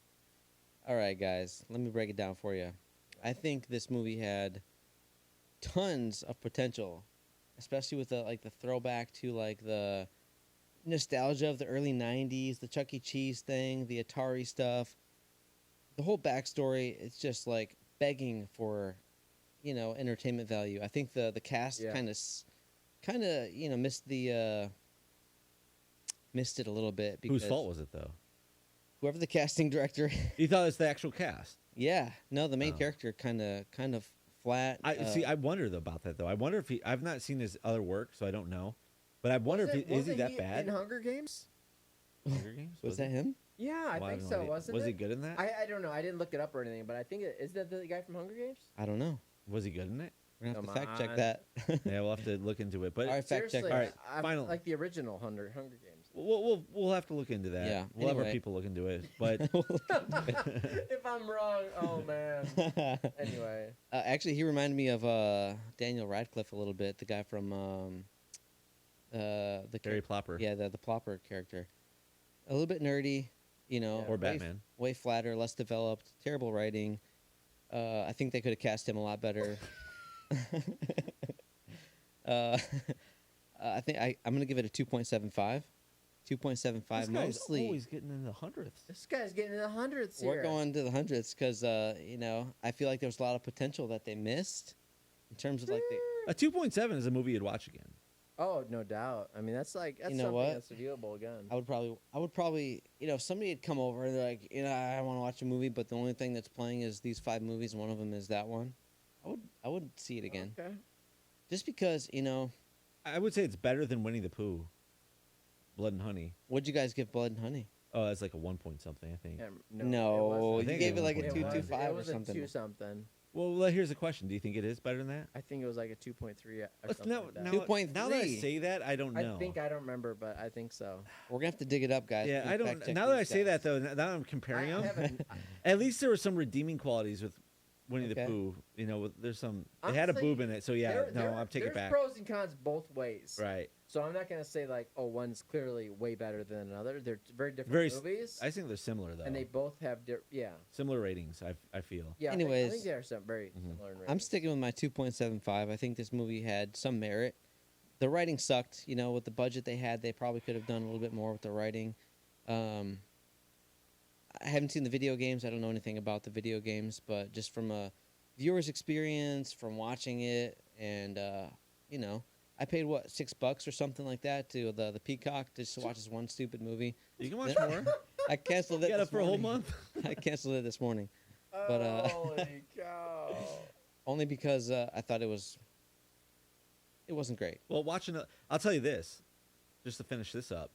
[SPEAKER 2] All right, guys. Let me break it down for you. I think this movie had tons of potential, especially with the throwback to like the nostalgia of the early '90s, the Chuck E. Cheese thing, the Atari stuff, the whole backstory. It's just like begging for, entertainment value. I think the cast
[SPEAKER 1] Yeah.
[SPEAKER 2] kind of missed it a little bit because
[SPEAKER 3] Whose fault was it, though?
[SPEAKER 2] whoever the casting director.
[SPEAKER 3] You thought it was the actual cast.
[SPEAKER 2] Yeah, no, the main
[SPEAKER 3] Oh.
[SPEAKER 2] character kind of flat.
[SPEAKER 3] I wonder about that, though. I wonder if I've not seen his other work, so I don't know. But I wonder is he
[SPEAKER 1] Wasn't
[SPEAKER 3] that bad?
[SPEAKER 1] in Hunger Games?
[SPEAKER 3] Hunger Games?
[SPEAKER 2] Was that him?
[SPEAKER 1] Yeah, I
[SPEAKER 3] Well,
[SPEAKER 1] think
[SPEAKER 3] have
[SPEAKER 1] so.
[SPEAKER 3] no idea.
[SPEAKER 1] Wasn't
[SPEAKER 3] Was
[SPEAKER 1] it?
[SPEAKER 3] he good in that?
[SPEAKER 1] I don't know. I didn't look it up or anything, but I think is that the guy from Hunger Games?
[SPEAKER 2] I don't know.
[SPEAKER 3] Was he good in it?
[SPEAKER 2] We're gonna have
[SPEAKER 1] Come
[SPEAKER 2] to fact check
[SPEAKER 1] on.
[SPEAKER 2] that.
[SPEAKER 3] Yeah, we'll have to look into it. But
[SPEAKER 2] All right, fact check.
[SPEAKER 1] Seriously,
[SPEAKER 3] All right,
[SPEAKER 1] I
[SPEAKER 3] final.
[SPEAKER 1] like the original Hunger Games.
[SPEAKER 3] We'll have to look into that.
[SPEAKER 2] Yeah,
[SPEAKER 3] We'll have our
[SPEAKER 2] anyway.
[SPEAKER 3] people look into it. But
[SPEAKER 1] If I'm wrong, oh man. Anyway,
[SPEAKER 2] Actually, he reminded me of Daniel Radcliffe a little bit, the guy from the
[SPEAKER 3] Gary Plopper.
[SPEAKER 2] Yeah, the Plopper character. A little bit nerdy,
[SPEAKER 1] Yeah.
[SPEAKER 3] Or
[SPEAKER 2] way
[SPEAKER 3] Batman.
[SPEAKER 2] way flatter, less developed, terrible writing. I think they could have cast him a lot better. I think I'm gonna give it a 2.75. 2.75
[SPEAKER 3] This guy's
[SPEAKER 2] mostly.
[SPEAKER 3] always getting in the hundredths.
[SPEAKER 1] this guy's getting in the hundreds here.
[SPEAKER 2] We're going to the hundreds because I feel like there was a lot of potential that they missed in terms of like the.
[SPEAKER 3] A 2.7 is a movie you'd watch again.
[SPEAKER 1] Oh, no doubt. I mean, that's
[SPEAKER 2] You know
[SPEAKER 1] something
[SPEAKER 2] what?
[SPEAKER 1] that's viewable again.
[SPEAKER 2] I would probably, if somebody had come over and they're like, I want to watch a movie, but the only thing that's playing is these 5 movies, and one of them is that one. I would see it again,
[SPEAKER 1] Okay.
[SPEAKER 2] just because
[SPEAKER 3] I would say it's better than Winnie the Pooh, Blood and Honey.
[SPEAKER 2] what'd you guys give Blood and Honey?
[SPEAKER 3] Oh, that's like a 1 point something, I think.
[SPEAKER 1] Yeah,
[SPEAKER 2] No,
[SPEAKER 3] I
[SPEAKER 1] wasn't.
[SPEAKER 2] you
[SPEAKER 3] think
[SPEAKER 2] gave
[SPEAKER 3] it
[SPEAKER 2] it like a
[SPEAKER 3] was
[SPEAKER 1] It
[SPEAKER 2] 2.25 or
[SPEAKER 1] was
[SPEAKER 2] something.
[SPEAKER 1] a 2 something.
[SPEAKER 3] Well, here's the question: do you think it is better than that?
[SPEAKER 1] I think it was like a 2.3 or
[SPEAKER 3] Let's
[SPEAKER 1] something
[SPEAKER 3] now,
[SPEAKER 1] like that.
[SPEAKER 3] now,
[SPEAKER 2] 2.3.
[SPEAKER 3] now that I say that, I don't know.
[SPEAKER 1] I don't remember, but I think so.
[SPEAKER 2] We're gonna have to dig it up, guys.
[SPEAKER 3] Yeah,
[SPEAKER 2] Please
[SPEAKER 3] I don't.
[SPEAKER 2] fact check
[SPEAKER 3] Now that I
[SPEAKER 2] these
[SPEAKER 3] say
[SPEAKER 2] guys.
[SPEAKER 3] that, though, now I'm comparing
[SPEAKER 1] I
[SPEAKER 3] them.
[SPEAKER 1] haven't.
[SPEAKER 3] At least there were some redeeming qualities with Winnie the
[SPEAKER 2] Okay.
[SPEAKER 3] Pooh. There's some. It had a
[SPEAKER 1] Honestly,
[SPEAKER 3] boob in it, so yeah. I'm taking it
[SPEAKER 1] There's
[SPEAKER 3] back.
[SPEAKER 1] pros and cons both ways.
[SPEAKER 3] Right.
[SPEAKER 1] So I'm not gonna say like, oh, one's clearly way better than another. They're very different
[SPEAKER 3] Very
[SPEAKER 1] movies,
[SPEAKER 3] I think they're similar though.
[SPEAKER 1] and they both have
[SPEAKER 3] Similar ratings. I feel.
[SPEAKER 1] yeah. I
[SPEAKER 2] Anyways,
[SPEAKER 1] think they are some very
[SPEAKER 3] Mhm.
[SPEAKER 1] similar. In
[SPEAKER 2] I'm
[SPEAKER 1] ratings.
[SPEAKER 2] sticking with my 2.75. I think this movie had some merit. The writing sucked. With the budget they had, they probably could have done a little bit more with the writing. I haven't seen the video games. I don't know anything about the video games, but just from a viewer's experience, from watching it, and I paid what, $6 or something like that to the Peacock just to watch this one stupid movie.
[SPEAKER 3] You can watch
[SPEAKER 2] Yeah.
[SPEAKER 3] more.
[SPEAKER 2] I canceled
[SPEAKER 3] You
[SPEAKER 2] it.
[SPEAKER 3] got
[SPEAKER 2] this
[SPEAKER 3] it for a whole
[SPEAKER 2] morning.
[SPEAKER 3] month.
[SPEAKER 2] I canceled it this morning. But,
[SPEAKER 1] Holy cow!
[SPEAKER 2] Only because I thought it wasn't great.
[SPEAKER 3] Well, I'll tell you this, just to finish this up.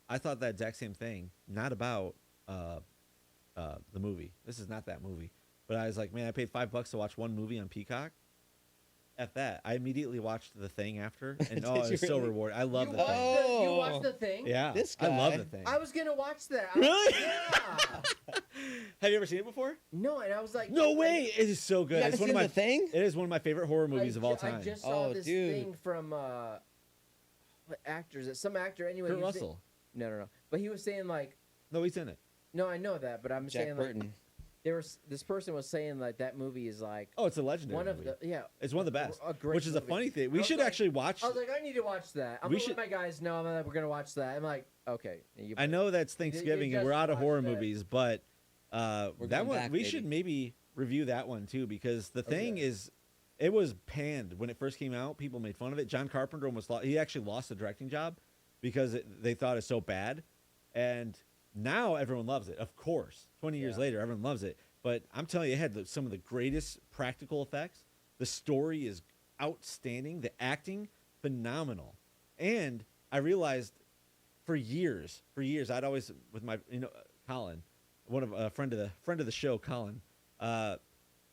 [SPEAKER 3] I thought that exact same thing, not about the movie. This is not that movie. But I was like, man, I paid $5 to watch one movie on Peacock. F that. I immediately watched The Thing after, and
[SPEAKER 2] Did
[SPEAKER 3] it was
[SPEAKER 2] you
[SPEAKER 3] so
[SPEAKER 2] really?
[SPEAKER 3] rewarding. I love
[SPEAKER 1] you
[SPEAKER 3] The
[SPEAKER 1] watched
[SPEAKER 3] Thing.
[SPEAKER 1] the, you
[SPEAKER 2] Oh.
[SPEAKER 1] watched the thing?
[SPEAKER 3] Yeah,
[SPEAKER 2] This
[SPEAKER 3] I love
[SPEAKER 2] guy.
[SPEAKER 3] The Thing.
[SPEAKER 1] I was gonna watch that.
[SPEAKER 3] Really?
[SPEAKER 1] Yeah.
[SPEAKER 3] Have you ever seen it before?
[SPEAKER 1] No, and I was like,
[SPEAKER 2] Oh,
[SPEAKER 3] No way! It is so good.
[SPEAKER 2] You
[SPEAKER 3] It's
[SPEAKER 2] haven't
[SPEAKER 3] one
[SPEAKER 2] seen
[SPEAKER 3] of my.
[SPEAKER 2] The Thing?
[SPEAKER 3] It is one of my favorite horror movies of all
[SPEAKER 1] I
[SPEAKER 3] time.
[SPEAKER 1] just saw
[SPEAKER 2] Oh,
[SPEAKER 1] this
[SPEAKER 2] dude.
[SPEAKER 1] thing from what actors? Some actor anyway.
[SPEAKER 3] Kurt
[SPEAKER 1] he was saying-
[SPEAKER 3] Russell.
[SPEAKER 1] No. But he was saying like,
[SPEAKER 3] No, he's in it.
[SPEAKER 1] no, I know that, but I'm
[SPEAKER 2] Jack
[SPEAKER 1] saying
[SPEAKER 2] Burton.
[SPEAKER 1] like, This person was saying like that movie is like
[SPEAKER 3] Oh, it's a legendary
[SPEAKER 1] one of
[SPEAKER 3] movie.
[SPEAKER 1] the
[SPEAKER 3] It's one of the best.
[SPEAKER 1] a great
[SPEAKER 3] Which is a
[SPEAKER 1] movie.
[SPEAKER 3] funny thing. We
[SPEAKER 1] I was
[SPEAKER 3] should
[SPEAKER 1] like-
[SPEAKER 3] actually watch.
[SPEAKER 1] I was like, I need to watch that. I'm
[SPEAKER 3] We
[SPEAKER 1] gonna
[SPEAKER 3] should-
[SPEAKER 1] let my guys know that we're gonna watch that. I'm like, okay. You
[SPEAKER 3] I know that's Thanksgiving and we're
[SPEAKER 1] just
[SPEAKER 3] out of
[SPEAKER 1] watched
[SPEAKER 3] horror
[SPEAKER 1] that.
[SPEAKER 3] movies, but
[SPEAKER 2] We're
[SPEAKER 3] that
[SPEAKER 2] going
[SPEAKER 3] one
[SPEAKER 2] back,
[SPEAKER 3] we should
[SPEAKER 2] baby.
[SPEAKER 3] maybe review that one too because the thing
[SPEAKER 1] Okay.
[SPEAKER 3] is, it was panned when it first came out. People made fun of it. John Carpenter he actually lost the directing job because they thought it's so bad, and now everyone loves it. Of course, 20 years
[SPEAKER 1] Yeah.
[SPEAKER 3] later, everyone loves it. But I'm telling you, it had some of the greatest practical effects. The story is outstanding. The acting, phenomenal. And I realized for years, I'd always with my Colin, one of a friend of the show, Colin.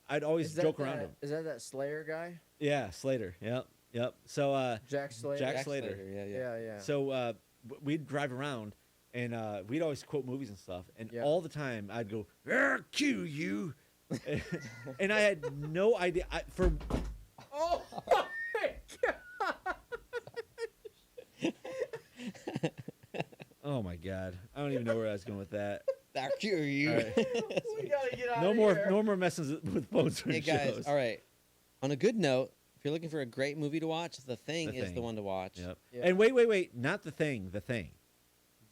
[SPEAKER 3] I'd always joke around him.
[SPEAKER 1] Is that Slayer guy?
[SPEAKER 3] Yeah, Slater. Yep. So
[SPEAKER 1] Jack Slayer.
[SPEAKER 3] Jack Slater.
[SPEAKER 2] Yeah.
[SPEAKER 1] Yeah.
[SPEAKER 3] so we'd drive around and we'd always quote movies and stuff. And
[SPEAKER 1] Yeah.
[SPEAKER 3] all the time I'd go, "Kill you," and I had no idea.
[SPEAKER 1] Oh my god!
[SPEAKER 3] Oh my god, I don't even know where I was going with that.
[SPEAKER 2] Back to you.
[SPEAKER 3] All right.
[SPEAKER 1] We gotta get out
[SPEAKER 3] No
[SPEAKER 1] of
[SPEAKER 3] more,
[SPEAKER 1] here.
[SPEAKER 3] no more messes with phones or
[SPEAKER 2] Hey guys,
[SPEAKER 3] shows.
[SPEAKER 2] all right. On a good note, if you're looking for a great movie to watch, The Thing
[SPEAKER 3] The
[SPEAKER 2] is
[SPEAKER 3] Thing.
[SPEAKER 2] the one to watch.
[SPEAKER 3] Yep.
[SPEAKER 1] Yeah.
[SPEAKER 3] And wait, not The Thing.
[SPEAKER 2] The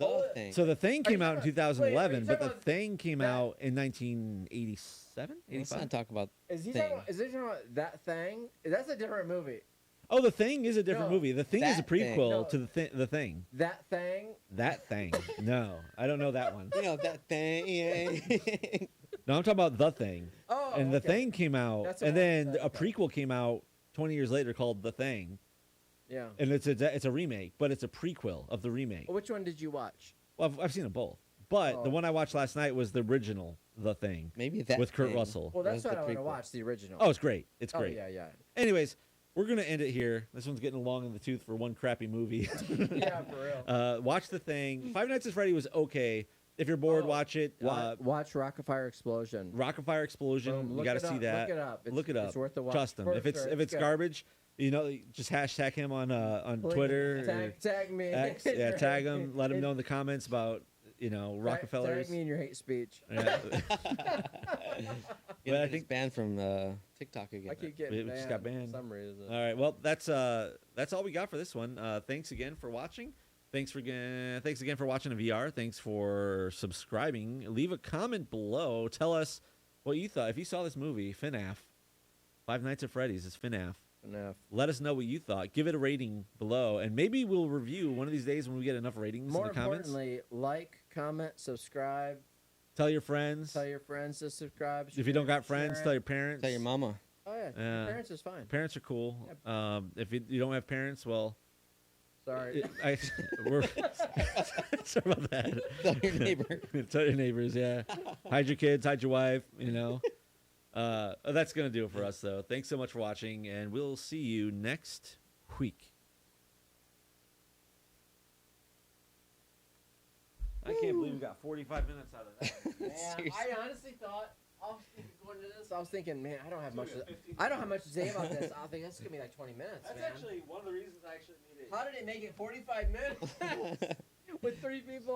[SPEAKER 1] Oh,
[SPEAKER 2] Thing.
[SPEAKER 3] So The Thing
[SPEAKER 1] Are you
[SPEAKER 3] came out in
[SPEAKER 1] talking-
[SPEAKER 3] 2011,
[SPEAKER 1] wait, are you
[SPEAKER 3] but The
[SPEAKER 1] talking about
[SPEAKER 3] Thing came
[SPEAKER 1] that-
[SPEAKER 3] out in 1987,
[SPEAKER 2] Let's
[SPEAKER 3] 85.
[SPEAKER 2] not talk about
[SPEAKER 1] Is he
[SPEAKER 2] Thing.
[SPEAKER 1] talking about, is he talking about that thing? That's a different movie.
[SPEAKER 3] Oh, The Thing is a different
[SPEAKER 1] No,
[SPEAKER 3] movie. The Thing is a
[SPEAKER 2] That Thing.
[SPEAKER 3] prequel
[SPEAKER 1] No.
[SPEAKER 3] to The Thing.
[SPEAKER 1] That thing.
[SPEAKER 3] That Thing. No, I don't know that one.
[SPEAKER 2] you know that thing.
[SPEAKER 3] No, I'm talking about The Thing.
[SPEAKER 1] Oh,
[SPEAKER 3] And The
[SPEAKER 1] okay.
[SPEAKER 3] Thing came out,
[SPEAKER 1] That's the
[SPEAKER 3] and
[SPEAKER 1] one
[SPEAKER 3] then
[SPEAKER 1] that-
[SPEAKER 3] a prequel came out 20 years later called The Thing,
[SPEAKER 1] Yeah.
[SPEAKER 3] and it's a remake, but it's a prequel of the remake.
[SPEAKER 1] Which one did you watch?
[SPEAKER 3] Well, I've seen them both, but the
[SPEAKER 1] Oh.
[SPEAKER 3] one I watched last night was the original The Thing.
[SPEAKER 2] Maybe that
[SPEAKER 3] With Kurt
[SPEAKER 2] Thing
[SPEAKER 3] Russell.
[SPEAKER 1] Well, that's
[SPEAKER 2] was
[SPEAKER 1] what
[SPEAKER 2] the
[SPEAKER 1] I want to
[SPEAKER 2] prequel.
[SPEAKER 1] watch. The original.
[SPEAKER 3] Oh, it's great. It's
[SPEAKER 1] Oh,
[SPEAKER 3] great.
[SPEAKER 1] yeah.
[SPEAKER 3] Anyways, we're gonna end it here. This one's getting long in the tooth for one crappy movie.
[SPEAKER 1] Yeah, for real.
[SPEAKER 3] Watch The Thing. Five Nights at Freddy was okay. If you're bored,
[SPEAKER 1] Oh,
[SPEAKER 3] watch it.
[SPEAKER 1] Watch Rockafire Explosion.
[SPEAKER 3] Rockafire Explosion.
[SPEAKER 1] Boom,
[SPEAKER 3] You
[SPEAKER 1] look
[SPEAKER 3] got
[SPEAKER 1] it
[SPEAKER 3] to see
[SPEAKER 1] up,
[SPEAKER 3] that.
[SPEAKER 1] Look it up.
[SPEAKER 3] Look it up.
[SPEAKER 1] It's worth the watch.
[SPEAKER 3] Trust him.
[SPEAKER 1] For
[SPEAKER 3] If it's
[SPEAKER 1] sure.
[SPEAKER 3] if it's
[SPEAKER 1] good.
[SPEAKER 3] garbage, just hashtag him on
[SPEAKER 1] Please,
[SPEAKER 3] Twitter.
[SPEAKER 1] Tag me.
[SPEAKER 3] X. Yeah, tag him. Let him know in the comments about Rockefellers.
[SPEAKER 1] Tag me in your hate speech.
[SPEAKER 3] Yeah.
[SPEAKER 2] Yeah,
[SPEAKER 3] But I
[SPEAKER 2] it's
[SPEAKER 3] think-
[SPEAKER 2] banned from TikTok again.
[SPEAKER 1] I keep
[SPEAKER 3] It
[SPEAKER 1] getting
[SPEAKER 3] just
[SPEAKER 1] banned
[SPEAKER 3] got banned.
[SPEAKER 1] for some reason.
[SPEAKER 3] All right. Well, that's all we got for this one. Thanks again for watching. Thanks again for watching in VR. Thanks for subscribing. Leave a comment below. Tell us what you thought. If you saw this movie, FNAF, Five Nights at Freddy's is FNAF.
[SPEAKER 1] Enough.
[SPEAKER 3] Let us know what you thought. Give it a rating below, and maybe we'll review one of these days when we get enough ratings
[SPEAKER 1] More
[SPEAKER 3] in the comments.
[SPEAKER 1] importantly, like, comment, subscribe.
[SPEAKER 3] Tell your friends.
[SPEAKER 1] Tell your friends to subscribe.
[SPEAKER 3] If you don't got
[SPEAKER 1] share
[SPEAKER 3] friends,
[SPEAKER 1] it.
[SPEAKER 3] tell your parents.
[SPEAKER 2] Tell your mama.
[SPEAKER 1] Oh yeah,
[SPEAKER 3] Yeah.
[SPEAKER 1] your parents is fine.
[SPEAKER 3] Parents are cool. If you don't have parents, well,
[SPEAKER 1] Sorry.
[SPEAKER 3] we're sorry about that.
[SPEAKER 2] Tell your neighbor.
[SPEAKER 3] Tell your neighbors, yeah. Hide your kids, hide your wife, That's going to do it for us, though. Thanks so much for watching, and we'll see you next week. I can't believe we got 45 minutes out of that.
[SPEAKER 1] Man,
[SPEAKER 2] Seriously.
[SPEAKER 1] I honestly thought I was thinking going to this. I was thinking, man, I don't have much. I don't have much to say about this. I think that's gonna be like 20 minutes, man.
[SPEAKER 3] one of the reasons I actually needed.
[SPEAKER 1] How did it make it 45 minutes with 3 people?